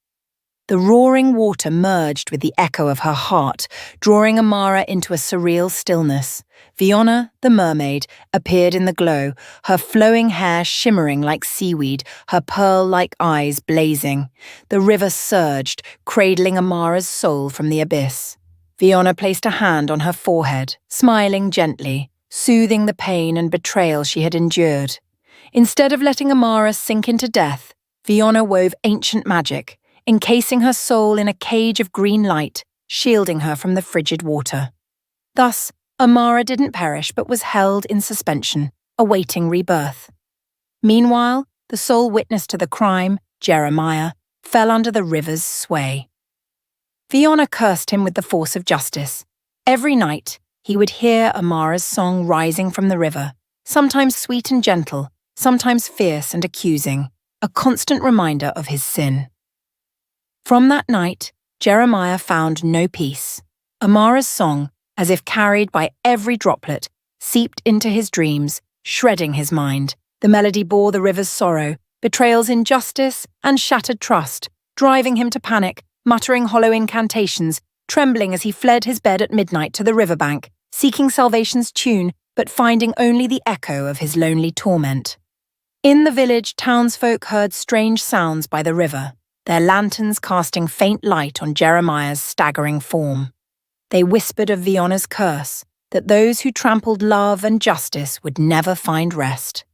The roaring water merged with the echo of her heart, drawing Amara into a surreal stillness. Viona, the mermaid, appeared in the glow, her flowing hair shimmering like seaweed, her pearl-like eyes blazing. The river surged, cradling Amara's soul from the abyss. Viona placed a hand on her forehead, smiling gently, soothing the pain and betrayal she had endured. Instead of letting Amara sink into death, Viona wove ancient magic, encasing her soul in a cage of green light, shielding her from the frigid water. Thus, Amara didn't perish but was held in suspension, awaiting rebirth. Meanwhile, the sole witness to the crime, Jeremiah, fell under the river's sway. Viona cursed him with the force of justice. Every night, he would hear Amara's song rising from the river, sometimes sweet and gentle, sometimes fierce and accusing, a constant reminder of his sin. From that night, Jeremiah found no peace. Amara's song, as if carried by every droplet, seeped into his dreams, shredding his mind. The melody bore the river's sorrow, betrayal's injustice, and shattered trust, driving him to panic, muttering hollow incantations, trembling as he fled his bed at midnight to the riverbank, seeking salvation's tune, but finding only the echo of his lonely torment. In the village, townsfolk heard strange sounds by the river, their lanterns casting faint light on Jeremiah's staggering form. They whispered of Viona's curse, that those who trampled love and justice would never find rest.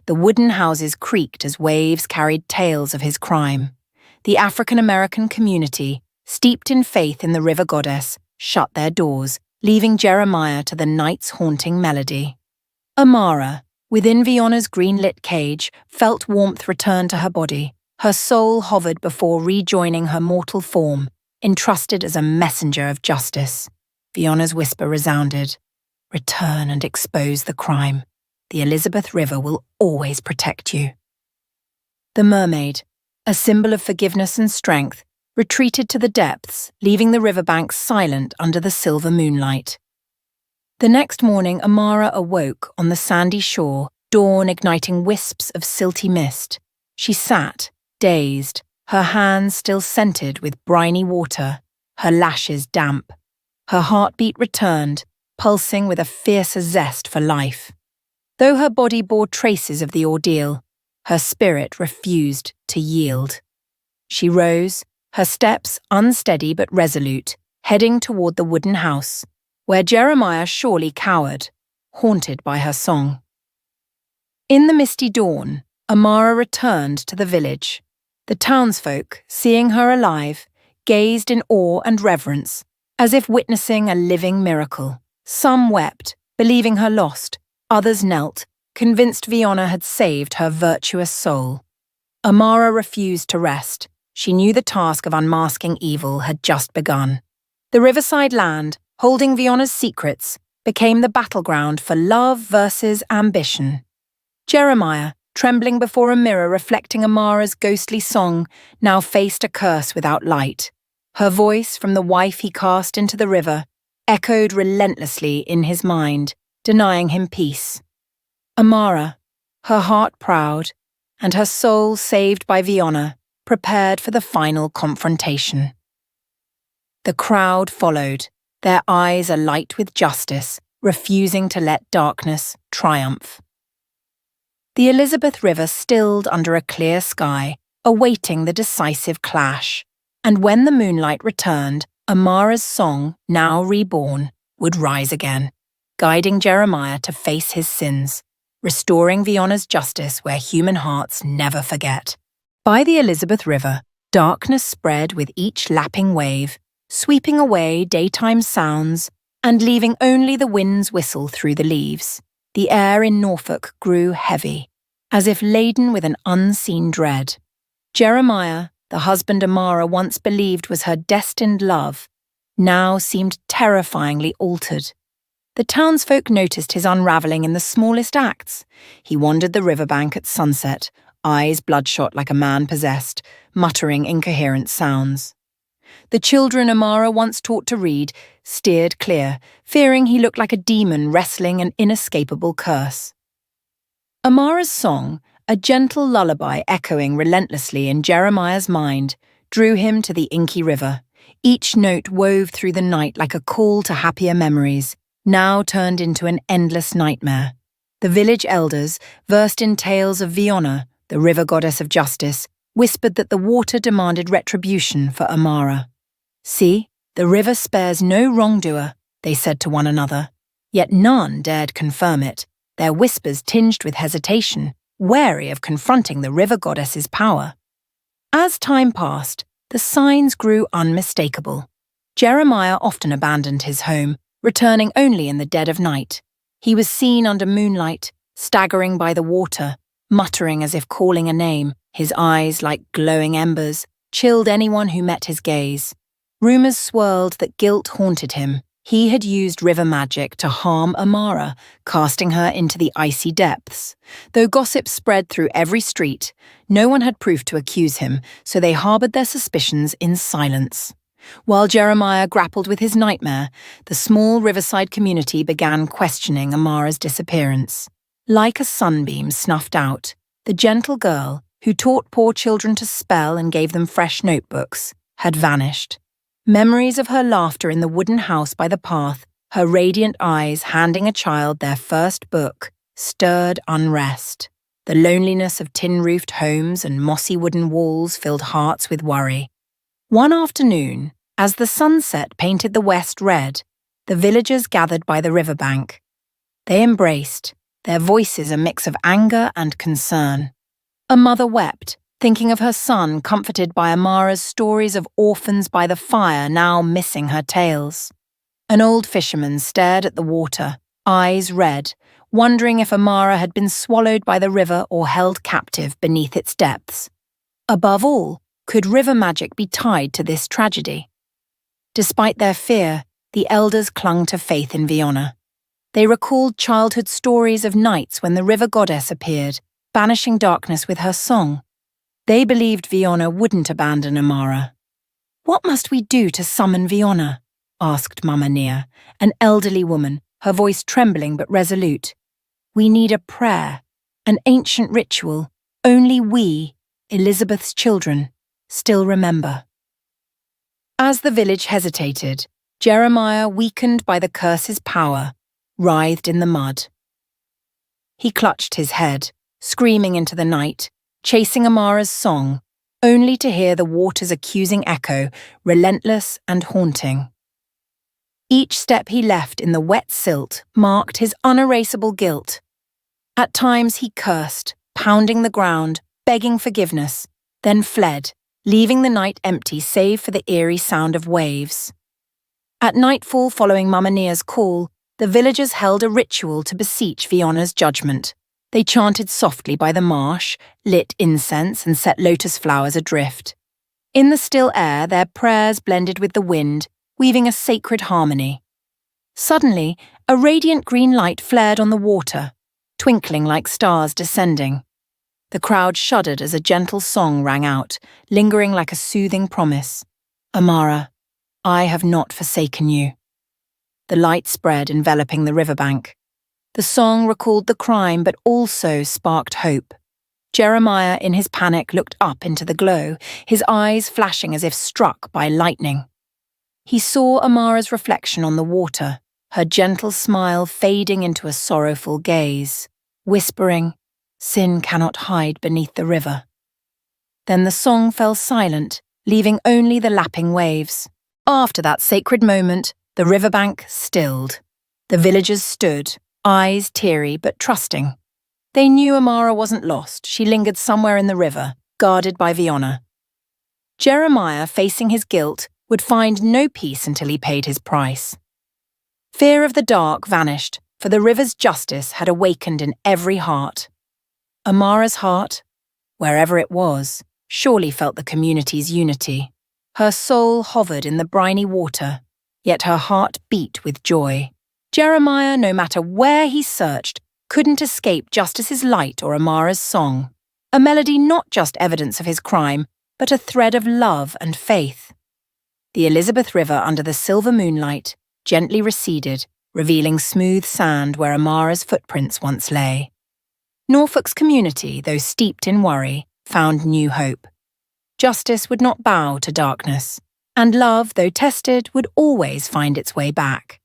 The wooden houses creaked as waves carried tales of his crime. the African-American community, steeped in faith in the river goddess, shut their doors, leaving Jeremiah to the night's haunting melody. Amara, within Viona's green-lit cage, felt warmth return to her body. Her soul hovered before rejoining her mortal form, entrusted as a messenger of justice. Viona's whisper resounded, "Return and expose the crime. The Elizabeth River will always protect you." The mermaid, a symbol of forgiveness and strength, retreated to the depths, leaving the riverbanks silent under the silver moonlight. The next morning, Amara awoke on the sandy shore, dawn igniting wisps of silty mist. She sat, dazed, her hands still scented with briny water, her lashes damp. Her heartbeat returned, pulsing with a fiercer zest for life. Though her body bore traces of the ordeal, her spirit refused to yield. She rose, her steps unsteady but resolute, heading toward the wooden house, where Jeremiah surely cowered, haunted by her song. In the misty dawn, Amara returned to the village. The townsfolk, seeing her alive, gazed in awe and reverence, as if witnessing a living miracle. Some wept, believing her lost. Others knelt, convinced Viona had saved her virtuous soul. Amara refused to rest. She knew the task of unmasking evil had just begun. The riverside land, holding Viona's secrets, became the battleground for love versus ambition. Jeremiah, trembling before a mirror reflecting Amara's ghostly song, now faced a curse without light. Her voice, from the wife he cast into the river, echoed relentlessly in his mind, denying him peace. Amara, her heart proud, and her soul saved by Viona, prepared for the final confrontation. The crowd followed, their eyes alight with justice, refusing to let darkness triumph. The Elizabeth River stilled under a clear sky, awaiting the decisive clash, and when the moonlight returned, Amara's song, now reborn, would rise again, guiding Jeremiah to face his sins, restoring Viona's justice where human hearts never forget. By the Elizabeth River, darkness spread with each lapping wave, sweeping away daytime sounds and leaving only the wind's whistle through the leaves. The air in Norfolk grew heavy, as if laden with an unseen dread. Jeremiah, the husband Amara once believed was her destined love, now seemed terrifyingly altered. The townsfolk noticed his unravelling in the smallest acts. He wandered the riverbank at sunset, eyes bloodshot like a man possessed, muttering incoherent sounds. The children Amara once taught to read steered clear, fearing he looked like a demon wrestling an inescapable curse. Amara's song, a gentle lullaby echoing relentlessly in Jeremiah's mind, drew him to the inky river. Each note wove through the night like a call to happier memories, now turned into an endless nightmare. The village elders, versed in tales of Viona, the river goddess of justice, whispered that the water demanded retribution for Amara. "See, the river spares no wrongdoer," they said to one another. Yet none dared confirm it, their whispers tinged with hesitation, wary of confronting the river goddess's power. As time passed, the signs grew unmistakable. Jeremiah often abandoned his home, returning only in the dead of night. He was seen under moonlight, staggering by the water, muttering as if calling a name. His eyes, like glowing embers, chilled anyone who met his gaze. Rumours swirled that guilt haunted him. He had used river magic to harm Amara, casting her into the icy depths. Though gossip spread through every street, no one had proof to accuse him, so they harboured their suspicions in silence. While Jeremiah grappled with his nightmare, the small riverside community began questioning Amara's disappearance. Like a sunbeam snuffed out, the gentle girl, who taught poor children to spell and gave them fresh notebooks, had vanished. Memories of her laughter in the wooden house by the path, her radiant eyes handing a child their first book, stirred unrest. The loneliness of tin-roofed homes and mossy wooden walls filled hearts with worry. One afternoon, as the sunset painted the west red, the villagers gathered by the riverbank. They embraced, their voices a mix of anger and concern. A mother wept, thinking of her son comforted by Amara's stories of orphans by the fire now missing her tales. An old fisherman stared at the water, eyes red, wondering if Amara had been swallowed by the river or held captive beneath its depths. Above all, could river magic be tied to this tragedy? Despite their fear, the elders clung to faith in Viona. They recalled childhood stories of nights when the river goddess appeared, banishing darkness with her song. They believed Viona wouldn't abandon Amara. "What must we do to summon Viona?" asked Mama Nia, an elderly woman, her voice trembling but resolute. "We need a prayer, an ancient ritual only we, Elizabeth's children, still remember." As the village hesitated, Jeremiah, weakened by the curse's power, writhed in the mud. He clutched his head, screaming into the night, chasing Amara's song, only to hear the water's accusing echo, relentless and haunting. Each step he left in the wet silt marked his unerasable guilt. At times he cursed, pounding the ground, begging forgiveness, then fled, leaving the night empty save for the eerie sound of waves. At nightfall following Mama Nia's call, the villagers held a ritual to beseech Viona's judgment. They chanted softly by the marsh, lit incense and set lotus flowers adrift. In the still air, their prayers blended with the wind, weaving a sacred harmony. Suddenly, a radiant green light flared on the water, twinkling like stars descending. The crowd shuddered as a gentle song rang out, lingering like a soothing promise. "Amara, I have not forsaken you." The light spread, enveloping the riverbank. The song recalled the crime but also sparked hope. Jeremiah, in his panic, looked up into the glow, his eyes flashing as if struck by lightning. He saw Amara's reflection on the water, her gentle smile fading into a sorrowful gaze, whispering, "Sin cannot hide beneath the river." Then the song fell silent, leaving only the lapping waves. After that sacred moment, the riverbank stilled. The villagers stood, eyes teary but trusting. They knew Amara wasn't lost. She lingered somewhere in the river, guarded by Viona. Jeremiah, facing his guilt, would find no peace until he paid his price. Fear of the dark vanished, for the river's justice had awakened in every heart. Amara's heart, wherever it was, surely felt the community's unity. Her soul hovered in the briny water, yet her heart beat with joy. Jeremiah, no matter where he searched, couldn't escape Justice's light or Amara's song, a melody not just evidence of his crime, but a thread of love and faith. The Elizabeth River under the silver moonlight gently receded, revealing smooth sand where Amara's footprints once lay. Norfolk's community, though steeped in worry, found new hope. Justice would not bow to darkness, and love, though tested, would always find its way back.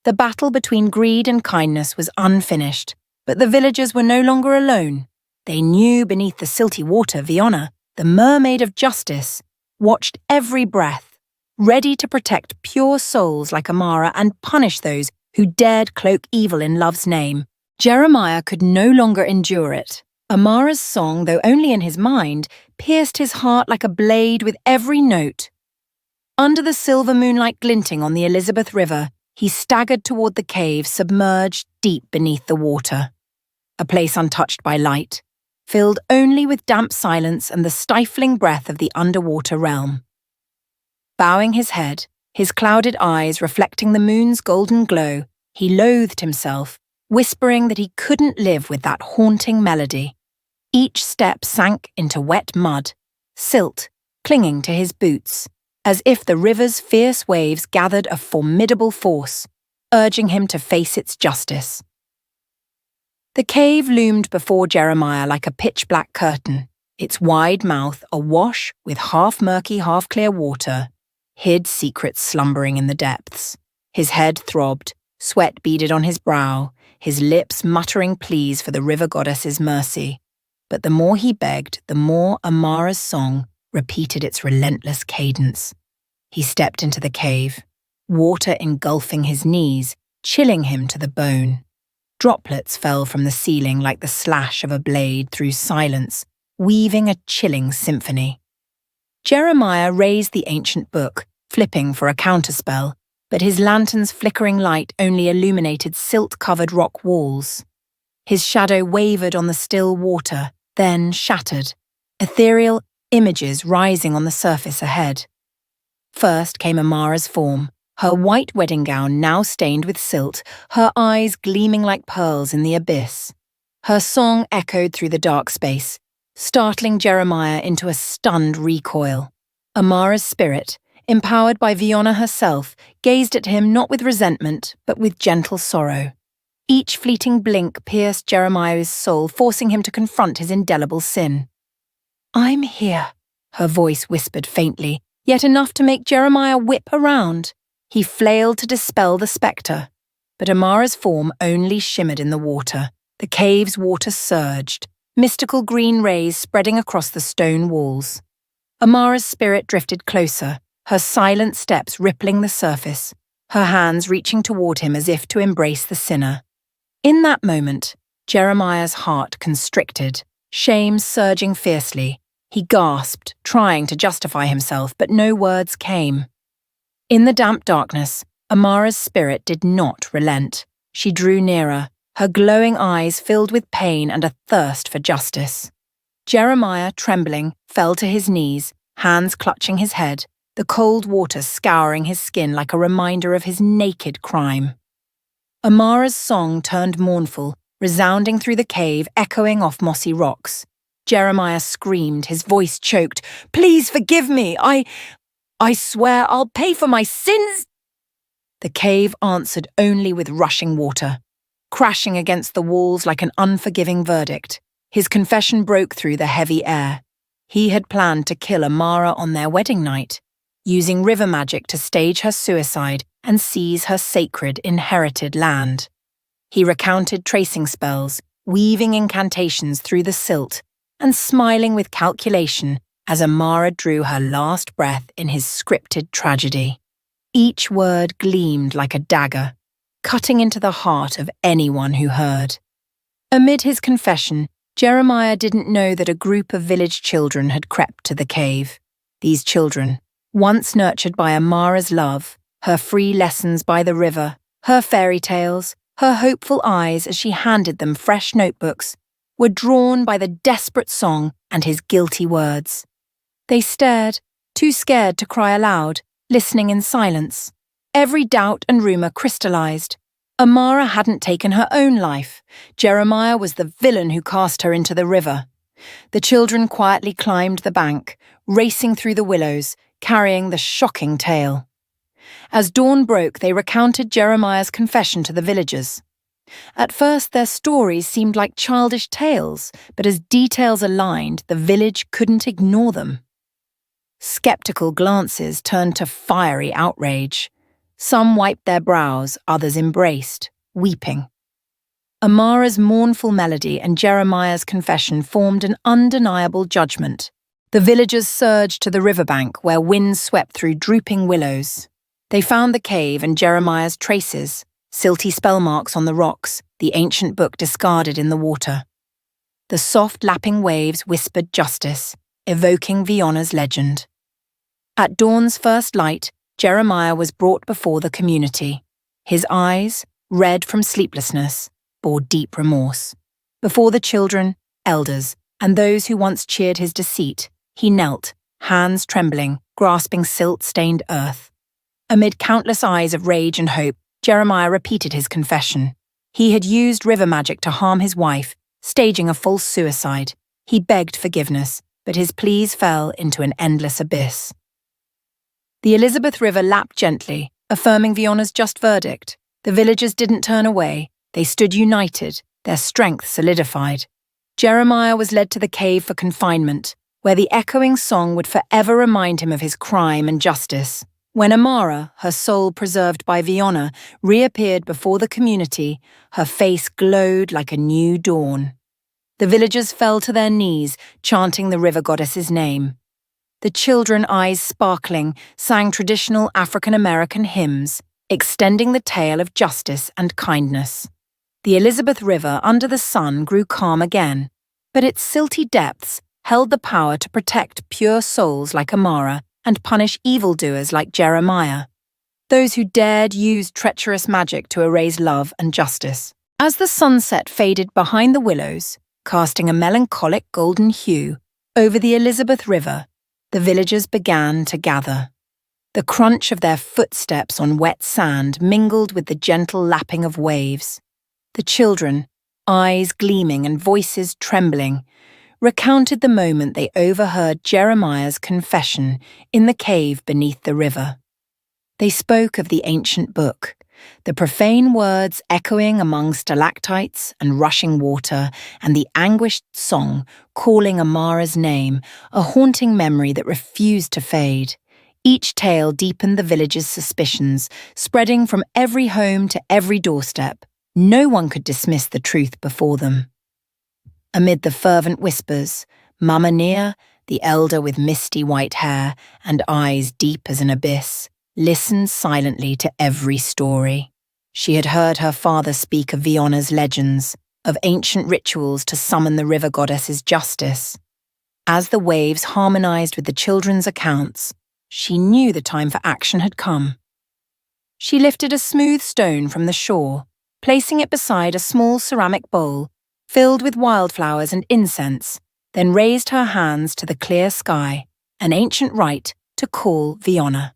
The battle between greed and kindness was unfinished, but the villagers were no longer alone. They knew beneath the silty water Viona, the mermaid of justice, watched every breath, ready to protect pure souls like Amara and punish those who dared cloak evil in love's name. Jeremiah could no longer endure it. Amara's song, though only in his mind, pierced his heart like a blade with every note. Under the silver moonlight glinting on the Elizabeth River, he staggered toward the cave submerged deep beneath the water. A place untouched by light, filled only with damp silence and the stifling breath of the underwater realm. Bowing his head, his clouded eyes reflecting the moon's golden glow, he loathed himself, whispering that he couldn't live with that haunting melody. Each step sank into wet mud, silt clinging to his boots, as if the river's fierce waves gathered a formidable force, urging him to face its justice. The cave loomed before Jeremiah like a pitch-black curtain, its wide mouth awash with half-murky, half-clear water, hid secrets slumbering in the depths. His head throbbed, sweat beaded on his brow, his lips muttering pleas for the river goddess's mercy. But the more he begged, the more Amara's song repeated its relentless cadence. He stepped into the cave, water engulfing his knees, chilling him to the bone. Droplets fell from the ceiling like the slash of a blade through silence, weaving a chilling symphony. Jeremiah raised the ancient book, flipping for a counterspell, but his lantern's flickering light only illuminated silt-covered rock walls. His shadow wavered on the still water, then shattered, ethereal images rising on the surface ahead. First came Amara's form, her white wedding gown now stained with silt, her eyes gleaming like pearls in the abyss. Her song echoed through the dark space, startling Jeremiah into a stunned recoil. Amara's spirit, empowered by Viona herself, gazed at him not with resentment, but with gentle sorrow. Each fleeting blink pierced Jeremiah's soul, forcing him to confront his indelible sin. "I'm here," her voice whispered faintly, yet enough to make Jeremiah whip around. He flailed to dispel the spectre, but Amara's form only shimmered in the water. The cave's water surged, mystical green rays spreading across the stone walls. Amara's spirit drifted closer, her silent steps rippling the surface, her hands reaching toward him as if to embrace the sinner. In that moment, Jeremiah's heart constricted, shame surging fiercely. He gasped, trying to justify himself, but no words came. In the damp darkness, Amara's spirit did not relent. She drew nearer, her glowing eyes filled with pain and a thirst for justice. Jeremiah, trembling, fell to his knees, hands clutching his head, the cold water scouring his skin like a reminder of his naked crime. Amara's song turned mournful, resounding through the cave, echoing off mossy rocks. Jeremiah screamed, his voice choked. "Please forgive me! I swear I'll pay for my sins!" The cave answered only with rushing water, crashing against the walls like an unforgiving verdict. His confession broke through the heavy air. He had planned to kill Amara on their wedding night, using river magic to stage her suicide and seize her sacred, inherited land. He recounted tracing spells, weaving incantations through the silt, and smiling with calculation as Amara drew her last breath in his scripted tragedy. Each word gleamed like a dagger, cutting into the heart of anyone who heard. Amid his confession, Jeremiah didn't know that a group of village children had crept to the cave. These children, once nurtured by Amara's love, her free lessons by the river, her fairy tales, her hopeful eyes as she handed them fresh notebooks, were drawn by the desperate song and his guilty words. They stared, too scared to cry aloud, listening in silence. Every doubt and rumour crystallized. Amara hadn't taken her own life. Jeremiah was the villain who cast her into the river. The children quietly climbed the bank, racing through the willows, carrying the shocking tale. As dawn broke, they recounted Jeremiah's confession to the villagers. At first, their stories seemed like childish tales, but as details aligned, the village couldn't ignore them. Skeptical glances turned to fiery outrage. Some wiped their brows, others embraced, weeping. Amara's mournful melody and Jeremiah's confession formed an undeniable judgment. The villagers surged to the riverbank where winds swept through drooping willows. They found the cave and Jeremiah's traces, silty spell marks on the rocks, the ancient book discarded in the water. The soft lapping waves whispered justice, evoking Viona's legend. At dawn's first light, Jeremiah was brought before the community. His eyes, red from sleeplessness, bore deep remorse. Before the children, elders, and those who once cheered his deceit, he knelt, hands trembling, grasping silt-stained earth. Amid countless eyes of rage and hope, Jeremiah repeated his confession. He had used river magic to harm his wife, staging a false suicide. He begged forgiveness, but his pleas fell into an endless abyss. The Elizabeth River lapped gently, affirming Viona's just verdict. The villagers didn't turn away. They stood united, their strength solidified. Jeremiah was led to the cave for confinement, where the echoing song would forever remind him of his crime and justice. When Amara, her soul preserved by Viona, reappeared before the community, her face glowed like a new dawn. The villagers fell to their knees, chanting the river goddess's name. The children, eyes sparkling, sang traditional African-American hymns, extending the tale of justice and kindness. The Elizabeth River under the sun grew calm again, but its silty depths held the power to protect pure souls like Amara and punish evildoers like Jeremiah, those who dared use treacherous magic to erase love and justice. As the sunset faded behind the willows, casting a melancholic golden hue over the Elizabeth River, the villagers began to gather. The crunch of their footsteps on wet sand mingled with the gentle lapping of waves. The children, eyes gleaming and voices trembling, recounted the moment they overheard Jeremiah's confession in the cave beneath the river. They spoke of the ancient book, the profane words echoing among stalactites and rushing water, and the anguished song calling Amara's name, a haunting memory that refused to fade. Each tale deepened the village's suspicions, spreading from every home to every doorstep. No one could dismiss the truth before them. Amid the fervent whispers, Mama Nia, the elder with misty white hair and eyes deep as an abyss, listened silently to every story. She had heard her father speak of Viona's legends, of ancient rituals to summon the river goddess's justice. As the waves harmonized with the children's accounts, she knew the time for action had come. She lifted a smooth stone from the shore, placing it beside a small ceramic bowl filled with wildflowers and incense, then raised her hands to the clear sky, an ancient rite to call Viona.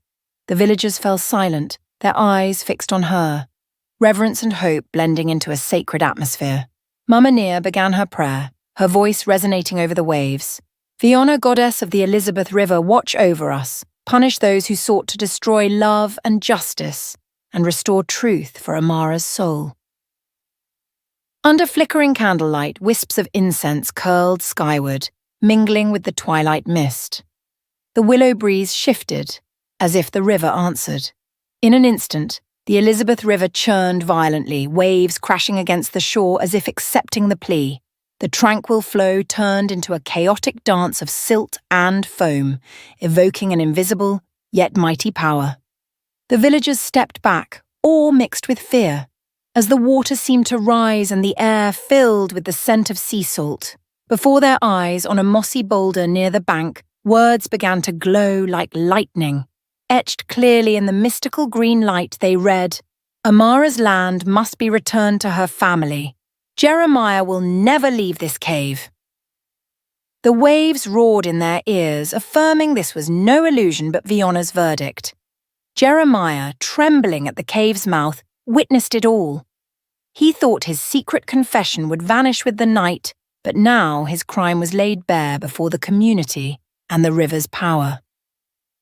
The villagers fell silent, their eyes fixed on her, reverence and hope blending into a sacred atmosphere. Mama Nia began her prayer, her voice resonating over the waves. Viona, goddess of the Elizabeth River, watch over us, punish those who sought to destroy love and justice, and restore truth for Amara's soul. Under flickering candlelight, wisps of incense curled skyward, mingling with the twilight mist. The willow breeze shifted, as if the river answered. In an instant, the Elizabeth River churned violently, waves crashing against the shore as if accepting the plea. The tranquil flow turned into a chaotic dance of silt and foam, evoking an invisible, yet mighty power. The villagers stepped back, awe mixed with fear, as the water seemed to rise and the air filled with the scent of sea salt. Before their eyes, on a mossy boulder near the bank, words began to glow like lightning. Etched clearly in the mystical green light, they read, "Amara's land must be returned to her family. Jeremiah will never leave this cave." The waves roared in their ears, affirming this was no illusion but Viona's verdict. Jeremiah, trembling at the cave's mouth, witnessed it all. He thought his secret confession would vanish with the night, but now his crime was laid bare before the community and the river's power.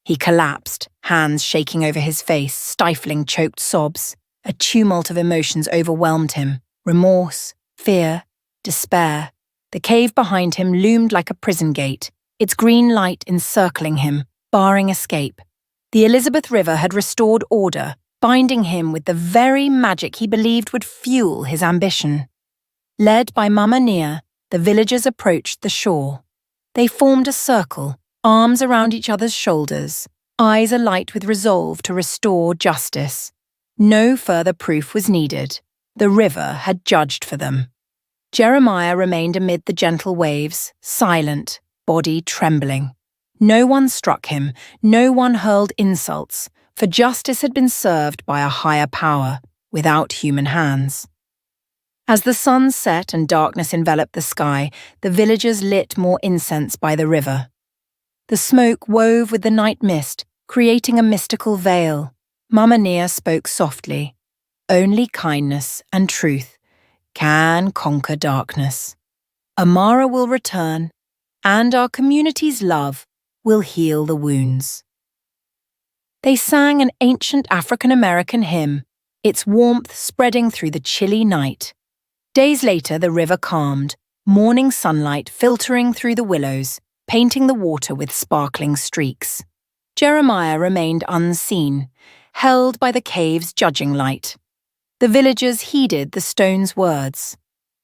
He collapsed, hands shaking over his face, stifling choked sobs. A tumult of emotions overwhelmed him. Remorse, fear, despair. The cave behind him loomed like a prison gate, its green light encircling him, barring escape. The Elizabeth River had restored order, binding him with the very magic he believed would fuel his ambition. Led by Mama Nia, the villagers approached the shore. They formed a circle, arms around each other's shoulders, eyes alight with resolve to restore justice. No further proof was needed. The river had judged for them. Jeremiah remained amid the gentle waves, silent, body trembling. No one struck him, no one hurled insults, for justice had been served by a higher power, without human hands. As the sun set and darkness enveloped the sky, the villagers lit more incense by the river. The smoke wove with the night mist, creating a mystical veil. Mama Nia spoke softly. Only kindness and truth can conquer darkness. Amara will return, and our community's love will heal the wounds. They sang an ancient African-American hymn, its warmth spreading through the chilly night. Days later, the river calmed, morning sunlight filtering through the willows, painting the water with sparkling streaks. Jeremiah remained unseen, held by the cave's judging light. The villagers heeded the stone's words.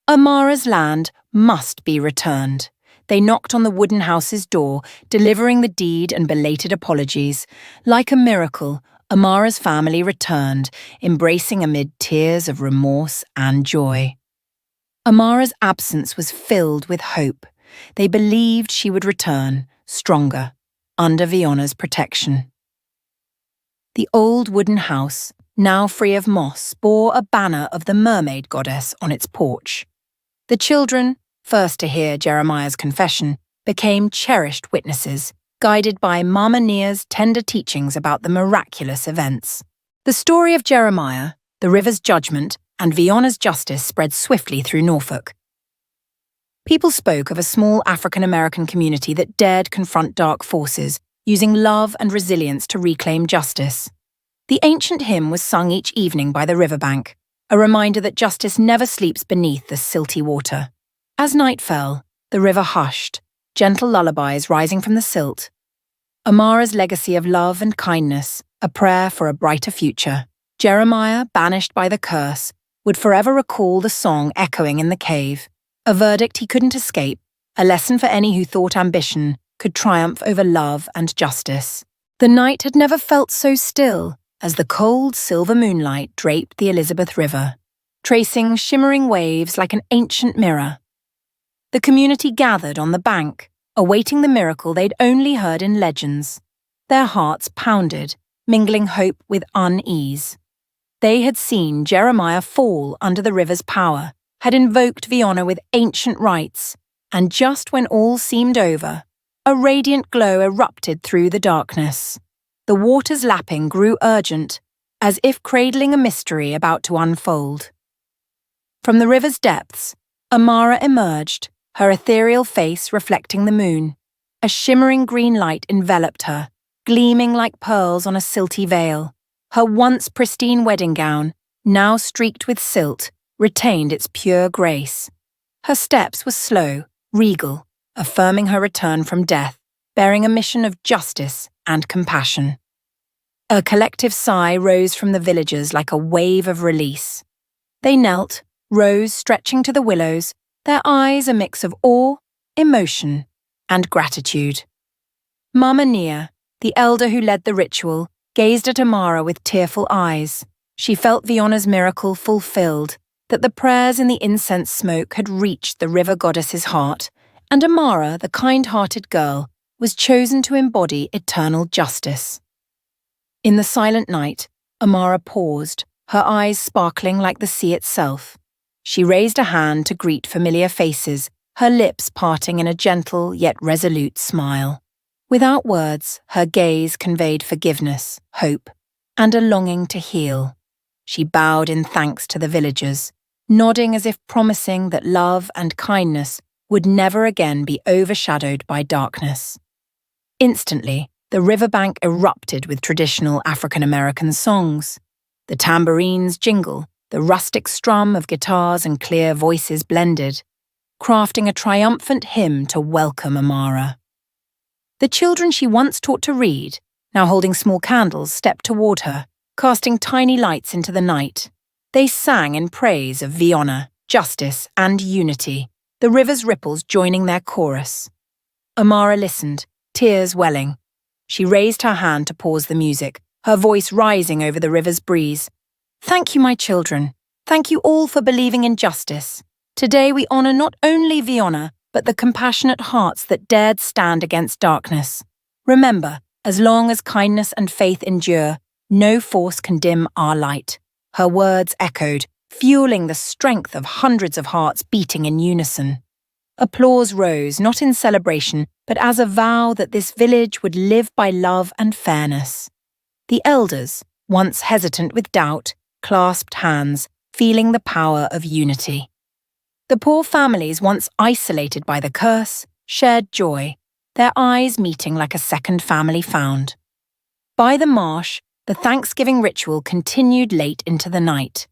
Amara's land must be returned. They knocked on the wooden house's door, delivering the deed and belated apologies. Like a miracle, Amara's family returned, embracing amid tears of remorse and joy. Amara's absence was filled with hope. They believed she would return, stronger, under Fiona's protection. The old wooden house, now free of moss, bore a banner of the mermaid goddess on its porch. The children, first to hear Jeremiah's confession, became cherished witnesses, guided by Mama Nia's tender teachings about the miraculous events. The story of Jeremiah, the river's judgment, and Fiona's justice spread swiftly through Norfolk. People spoke of a small African-American community that dared confront dark forces, using love and resilience to reclaim justice. The ancient hymn was sung each evening by the riverbank, a reminder that justice never sleeps beneath the silty water. As night fell, the river hushed, gentle lullabies rising from the silt. Amara's legacy of love and kindness, a prayer for a brighter future. Jeremiah, banished by the curse, would forever recall the song echoing in the cave, a verdict he couldn't escape, a lesson for any who thought ambition could triumph over love and justice. The night had never felt so still as the cold silver moonlight draped the Elizabeth River, tracing shimmering waves like an ancient mirror. The community gathered on the bank, awaiting the miracle they'd only heard in legends. Their hearts pounded, mingling hope with unease. They had seen Jeremiah fall under the river's power, had invoked Fiona with ancient rites, and just when all seemed over, a radiant glow erupted through the darkness. The water's lapping grew urgent, as if cradling a mystery about to unfold. From the river's depths, Amara emerged, her ethereal face reflecting the moon. A shimmering green light enveloped her, gleaming like pearls on a silty veil. Her once pristine wedding gown, now streaked with silt, retained its pure grace. Her steps were slow, regal, affirming her return from death, bearing a mission of justice and compassion. A collective sigh rose from the villagers like a wave of release. They knelt, rose stretching to the willows, their eyes a mix of awe, emotion, and gratitude. Mama Nia, the elder who led the ritual, gazed at Amara with tearful eyes. She felt Fiona's miracle fulfilled, that the prayers in the incense smoke had reached the river goddess's heart, and Amara, the kind-hearted girl, was chosen to embody eternal justice. In the silent night, Amara paused, her eyes sparkling like the sea itself. She raised a hand to greet familiar faces, her lips parting in a gentle yet resolute smile. Without words, her gaze conveyed forgiveness, hope, and a longing to heal. She bowed in thanks to the villagers, nodding as if promising that love and kindness would never again be overshadowed by darkness. Instantly, the riverbank erupted with traditional African-American songs. The tambourines jingle, the rustic strum of guitars and clear voices blended, crafting a triumphant hymn to welcome Amara. The children she once taught to read, now holding small candles, stepped toward her, casting tiny lights into the night. They sang in praise of Fiona, justice, and unity, the river's ripples joining their chorus. Amara listened, tears welling. She raised her hand to pause the music, her voice rising over the river's breeze. Thank you, my children. Thank you all for believing in justice. Today we honor not only Fiona, but the compassionate hearts that dared stand against darkness. Remember, as long as kindness and faith endure, no force can dim our light. Her words echoed, fueling the strength of hundreds of hearts beating in unison. Applause rose, not in celebration, but as a vow that this village would live by love and fairness. The elders, once hesitant with doubt, clasped hands, feeling the power of unity. The poor families, once isolated by the curse, shared joy, their eyes meeting like a second family found. By the marsh, the Thanksgiving ritual continued late into the night.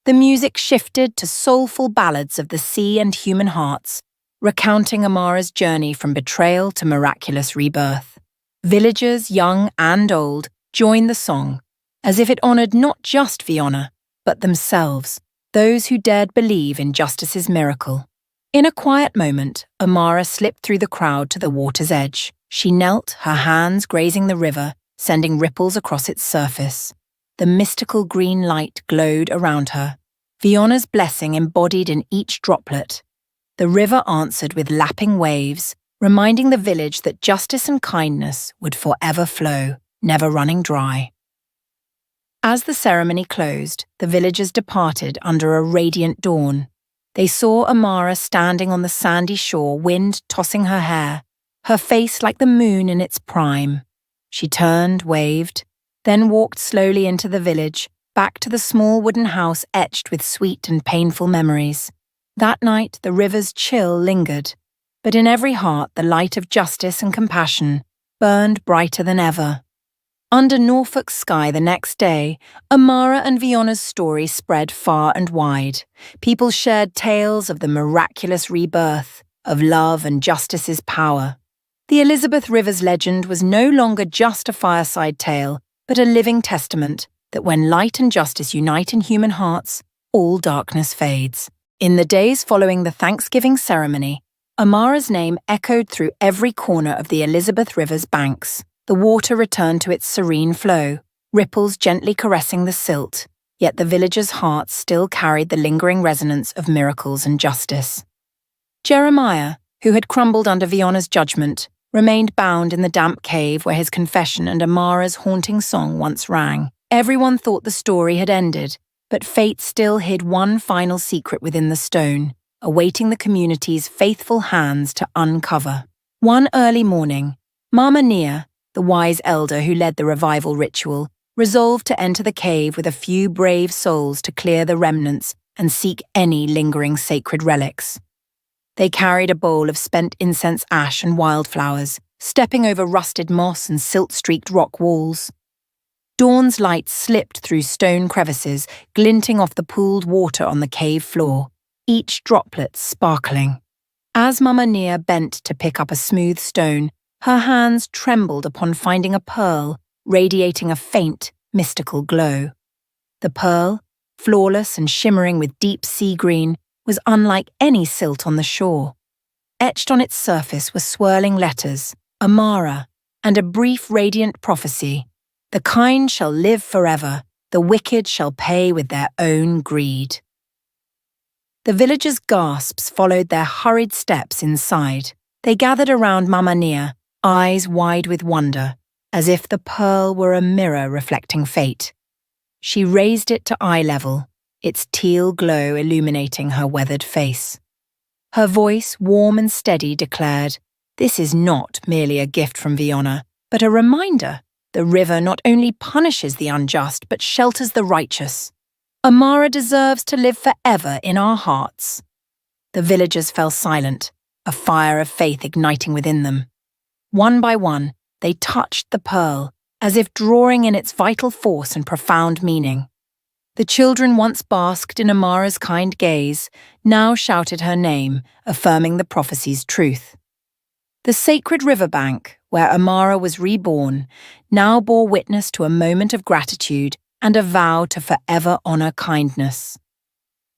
The music shifted to soulful ballads of the sea and human hearts, recounting Amara's journey from betrayal to miraculous rebirth. Villagers, young and old, joined the song, as if it honored not just Fiona, but themselves, those who dared believe in justice's miracle. In a quiet moment, Amara slipped through the crowd to the water's edge. She knelt, her hands grazing the river, sending ripples across its surface. The mystical green light glowed around her, Fiona's blessing embodied in each droplet. The river answered with lapping waves, reminding the village that justice and kindness would forever flow, never running dry. As the ceremony closed, the villagers departed under a radiant dawn. They saw Amara standing on the sandy shore, wind tossing her hair, her face like the moon in its prime. She turned, waved, then walked slowly into the village, back to the small wooden house etched with sweet and painful memories. That night, the river's chill lingered, but in every heart the light of justice and compassion burned brighter than ever. Under Norfolk's sky the next day, Amara and Fiona's story spread far and wide. People shared tales of the miraculous rebirth, of love and justice's power. The Elizabeth River's legend was no longer just a fireside tale, but a living testament that when light and justice unite in human hearts, all darkness fades. In the days following the Thanksgiving ceremony, Amara's name echoed through every corner of the Elizabeth River's banks. The water returned to its serene flow, ripples gently caressing the silt, yet the villagers' hearts still carried the lingering resonance of miracles and justice. Jeremiah, who had crumbled under Fiona's judgment, remained bound in the damp cave where his confession and Amara's haunting song once rang. Everyone thought the story had ended, but fate still hid one final secret within the stone, awaiting the community's faithful hands to uncover. One early morning, Mama Nia, the wise elder who led the revival ritual, resolved to enter the cave with a few brave souls to clear the remnants and seek any lingering sacred relics. They carried a bowl of spent incense ash and wildflowers, stepping over rusted moss and silt-streaked rock walls. Dawn's light slipped through stone crevices, glinting off the pooled water on the cave floor, each droplet sparkling. As Mama Nia bent to pick up a smooth stone, her hands trembled upon finding a pearl, radiating a faint, mystical glow. The pearl, flawless and shimmering with deep sea green, was unlike any silt on the shore. Etched on its surface were swirling letters, Amara, and a brief radiant prophecy. The kind shall live forever, the wicked shall pay with their own greed. The villagers' gasps followed their hurried steps inside. They gathered around Mama Nia, eyes wide with wonder, as if the pearl were a mirror reflecting fate. She raised it to eye level, its teal glow illuminating her weathered face. Her voice, warm and steady, declared, "This is not merely a gift from Fiona, but a reminder. The river not only punishes the unjust, but shelters the righteous. Amara deserves to live forever in our hearts." The villagers fell silent, a fire of faith igniting within them. One by one, they touched the pearl, as if drawing in its vital force and profound meaning. The children once basked in Amara's kind gaze, now shouted her name, affirming the prophecy's truth. The sacred riverbank, where Amara was reborn, now bore witness to a moment of gratitude and a vow to forever honor kindness.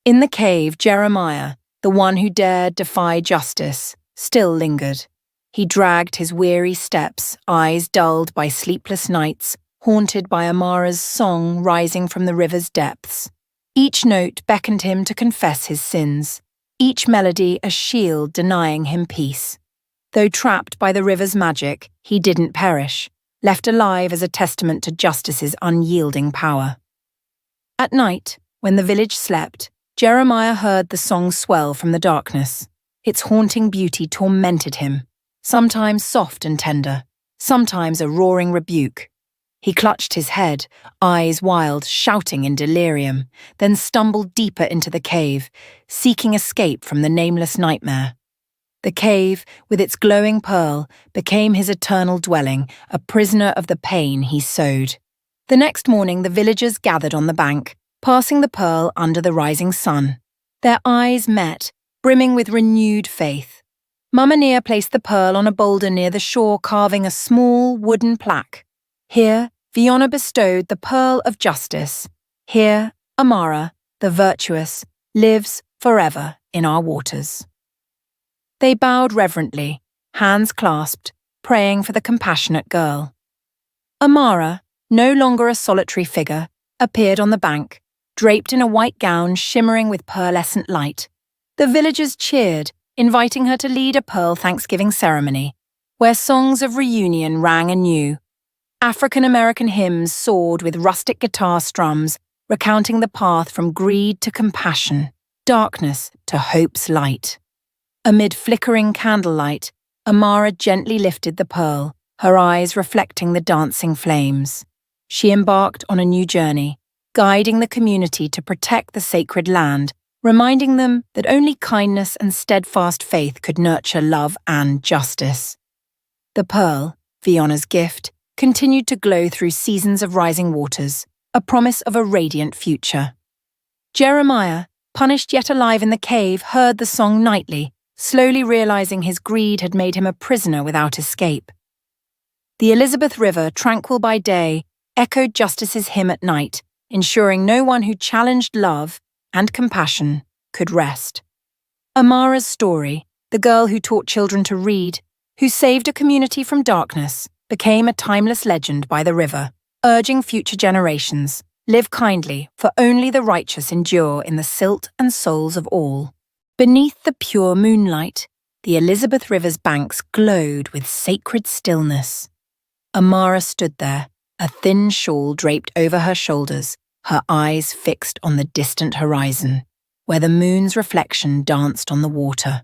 In the cave, Jeremiah, the one who dared defy justice, still lingered. He dragged his weary steps, eyes dulled by sleepless nights, haunted by Amara's song rising from the river's depths. Each note beckoned him to confess his sins, each melody a shield denying him peace. Though trapped by the river's magic, he didn't perish, left alive as a testament to justice's unyielding power. At night, when the village slept, Jeremiah heard the song swell from the darkness. Its haunting beauty tormented him, sometimes soft and tender, sometimes a roaring rebuke. He clutched his head, eyes wild, shouting in delirium, then stumbled deeper into the cave, seeking escape from the nameless nightmare. The cave, with its glowing pearl, became his eternal dwelling, a prisoner of the pain he sowed. The next morning, the villagers gathered on the bank, passing the pearl under the rising sun. Their eyes met, brimming with renewed faith. Mama Nia placed the pearl on a boulder near the shore, carving a small wooden plaque. Here, Fiona bestowed the pearl of justice. Here, Amara, the virtuous, lives forever in our waters. They bowed reverently, hands clasped, praying for the compassionate girl. Amara, no longer a solitary figure, appeared on the bank, draped in a white gown shimmering with pearlescent light. The villagers cheered, inviting her to lead a Pearl Thanksgiving ceremony, where songs of reunion rang anew. African-American hymns soared with rustic guitar strums, recounting the path from greed to compassion, darkness to hope's light. Amid flickering candlelight, Amara gently lifted the pearl, her eyes reflecting the dancing flames. She embarked on a new journey, guiding the community to protect the sacred land, reminding them that only kindness and steadfast faith could nurture love and justice. The pearl, Fiona's gift, continued to glow through seasons of rising waters, a promise of a radiant future. Jeremiah, punished yet alive in the cave, heard the song nightly, slowly realizing his greed had made him a prisoner without escape. The Elizabeth River, tranquil by day, echoed justice's hymn at night, ensuring no one who challenged love and compassion could rest. Amara's story, the girl who taught children to read, who saved a community from darkness, became a timeless legend by the river, urging future generations, live kindly, for only the righteous endure in the silt and souls of all. Beneath the pure moonlight, the Elizabeth River's banks glowed with sacred stillness. Amara stood there, a thin shawl draped over her shoulders, her eyes fixed on the distant horizon, where the moon's reflection danced on the water.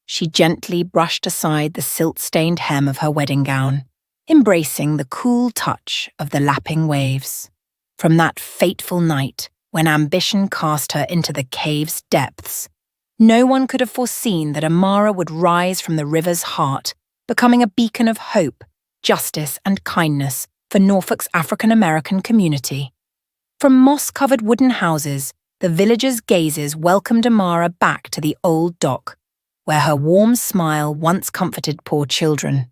She gently brushed aside the silt-stained hem of her wedding gown, embracing the cool touch of the lapping waves. From that fateful night, when ambition cast her into the cave's depths, no one could have foreseen that Amara would rise from the river's heart, becoming a beacon of hope, justice, and kindness for Norfolk's African-American community. From moss-covered wooden houses, the villagers' gazes welcomed Amara back to the old dock, where her warm smile once comforted poor children.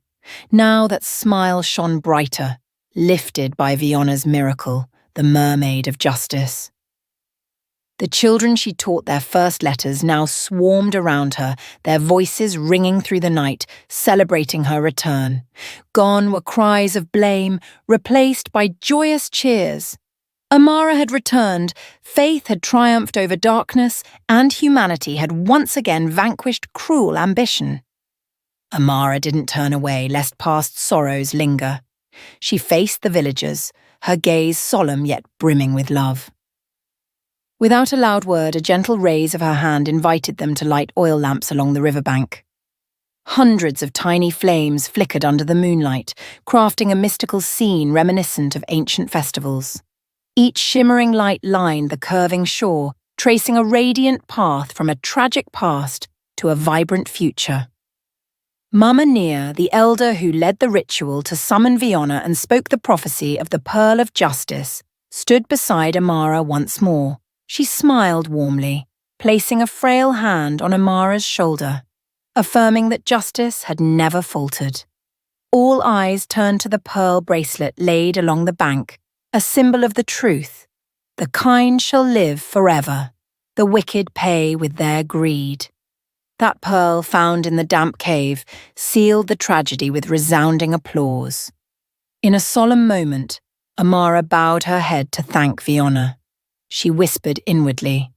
Now that smile shone brighter, lifted by Fiona's miracle, the Mermaid of Justice. The children she taught their first letters now swarmed around her, their voices ringing through the night, celebrating her return. Gone were cries of blame, replaced by joyous cheers. Amara had returned, faith had triumphed over darkness, and humanity had once again vanquished cruel ambition. Amara didn't turn away lest past sorrows linger. She faced the villagers, her gaze solemn yet brimming with love. Without a loud word, a gentle raise of her hand invited them to light oil lamps along the riverbank. Hundreds of tiny flames flickered under the moonlight, crafting a mystical scene reminiscent of ancient festivals. Each shimmering light lined the curving shore, tracing a radiant path from a tragic past to a vibrant future. Mama Nia, the elder who led the ritual to summon Fiona and spoke the prophecy of the Pearl of Justice, stood beside Amara once more. She smiled warmly, placing a frail hand on Amara's shoulder, affirming that justice had never faltered. All eyes turned to the pearl bracelet laid along the bank, a symbol of the truth. The kind shall live forever, the wicked pay with their greed. That pearl found in the damp cave sealed the tragedy with resounding applause. In a solemn moment, Amara bowed her head to thank Fiona. She whispered inwardly,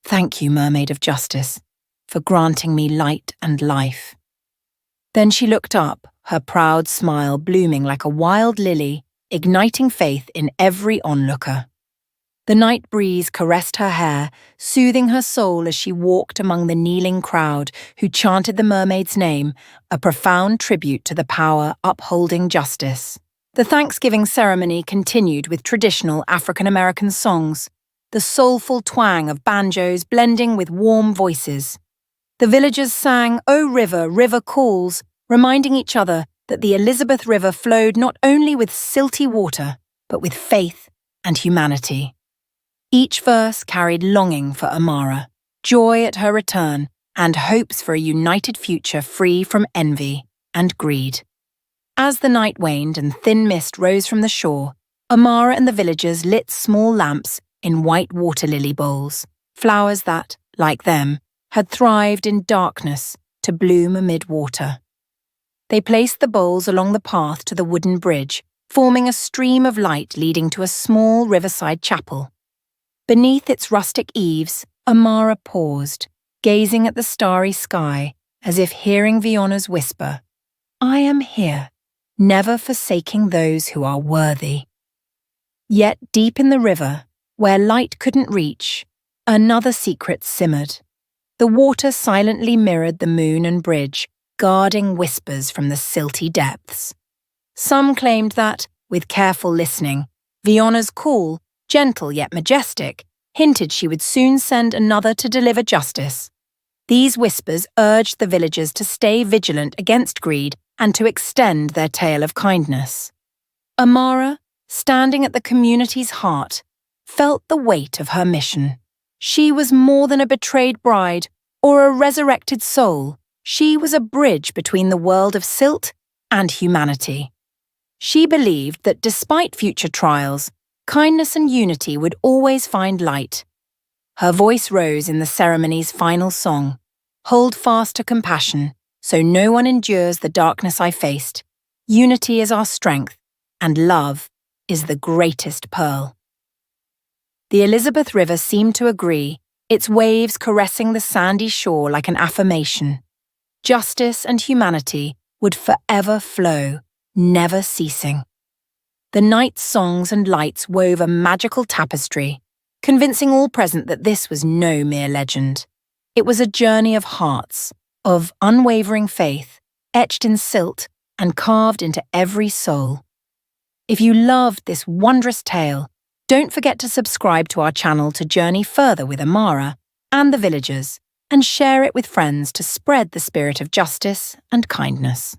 "Thank you, Mermaid of Justice, for granting me light and life." Then she looked up, her proud smile blooming like a wild lily, igniting faith in every onlooker. The night breeze caressed her hair, soothing her soul as she walked among the kneeling crowd who chanted the mermaid's name, a profound tribute to the power upholding justice. The Thanksgiving ceremony continued with traditional African-American songs, the soulful twang of banjos blending with warm voices. The villagers sang "O River, River Calls," reminding each other that the Elizabeth River flowed not only with silty water, but with faith and humanity. Each verse carried longing for Amara, joy at her return, and hopes for a united future free from envy and greed. As the night waned and thin mist rose from the shore, Amara and the villagers lit small lamps in white water lily bowls, flowers that, like them, had thrived in darkness to bloom amid water. They placed the bowls along the path to the wooden bridge, forming a stream of light leading to a small riverside chapel. Beneath its rustic eaves, Amara paused, gazing at the starry sky as if hearing Fiona's whisper, "I am here, never forsaking those who are worthy." Yet deep in the river, where light couldn't reach, another secret simmered. The water silently mirrored the moon and bridge, guarding whispers from the silty depths. Some claimed that, with careful listening, Fiona's call, gentle yet majestic, hinted she would soon send another to deliver justice. These whispers urged the villagers to stay vigilant against greed and to extend their tale of kindness. Amara, standing at the community's heart, felt the weight of her mission. She was more than a betrayed bride or a resurrected soul. She was a bridge between the world of silt and humanity. She believed that despite future trials, kindness and unity would always find light. Her voice rose in the ceremony's final song, "Hold fast to compassion, so no one endures the darkness I faced. Unity is our strength, and love is the greatest pearl." The Elizabeth River seemed to agree, its waves caressing the sandy shore like an affirmation. Justice and humanity would forever flow, never ceasing. The night's songs and lights wove a magical tapestry, convincing all present that this was no mere legend. It was a journey of hearts, of unwavering faith, etched in silt and carved into every soul. If you loved this wondrous tale, don't forget to subscribe to our channel to journey further with Amara and the villagers, and share it with friends to spread the spirit of justice and kindness.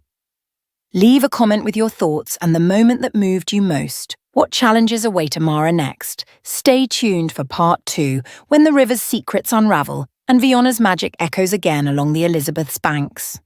Leave a comment with your thoughts and the moment that moved you most. What challenges await Amara next? Stay tuned for part 2, when the river's secrets unravel and Fiona's magic echoes again along the Elizabeth's banks.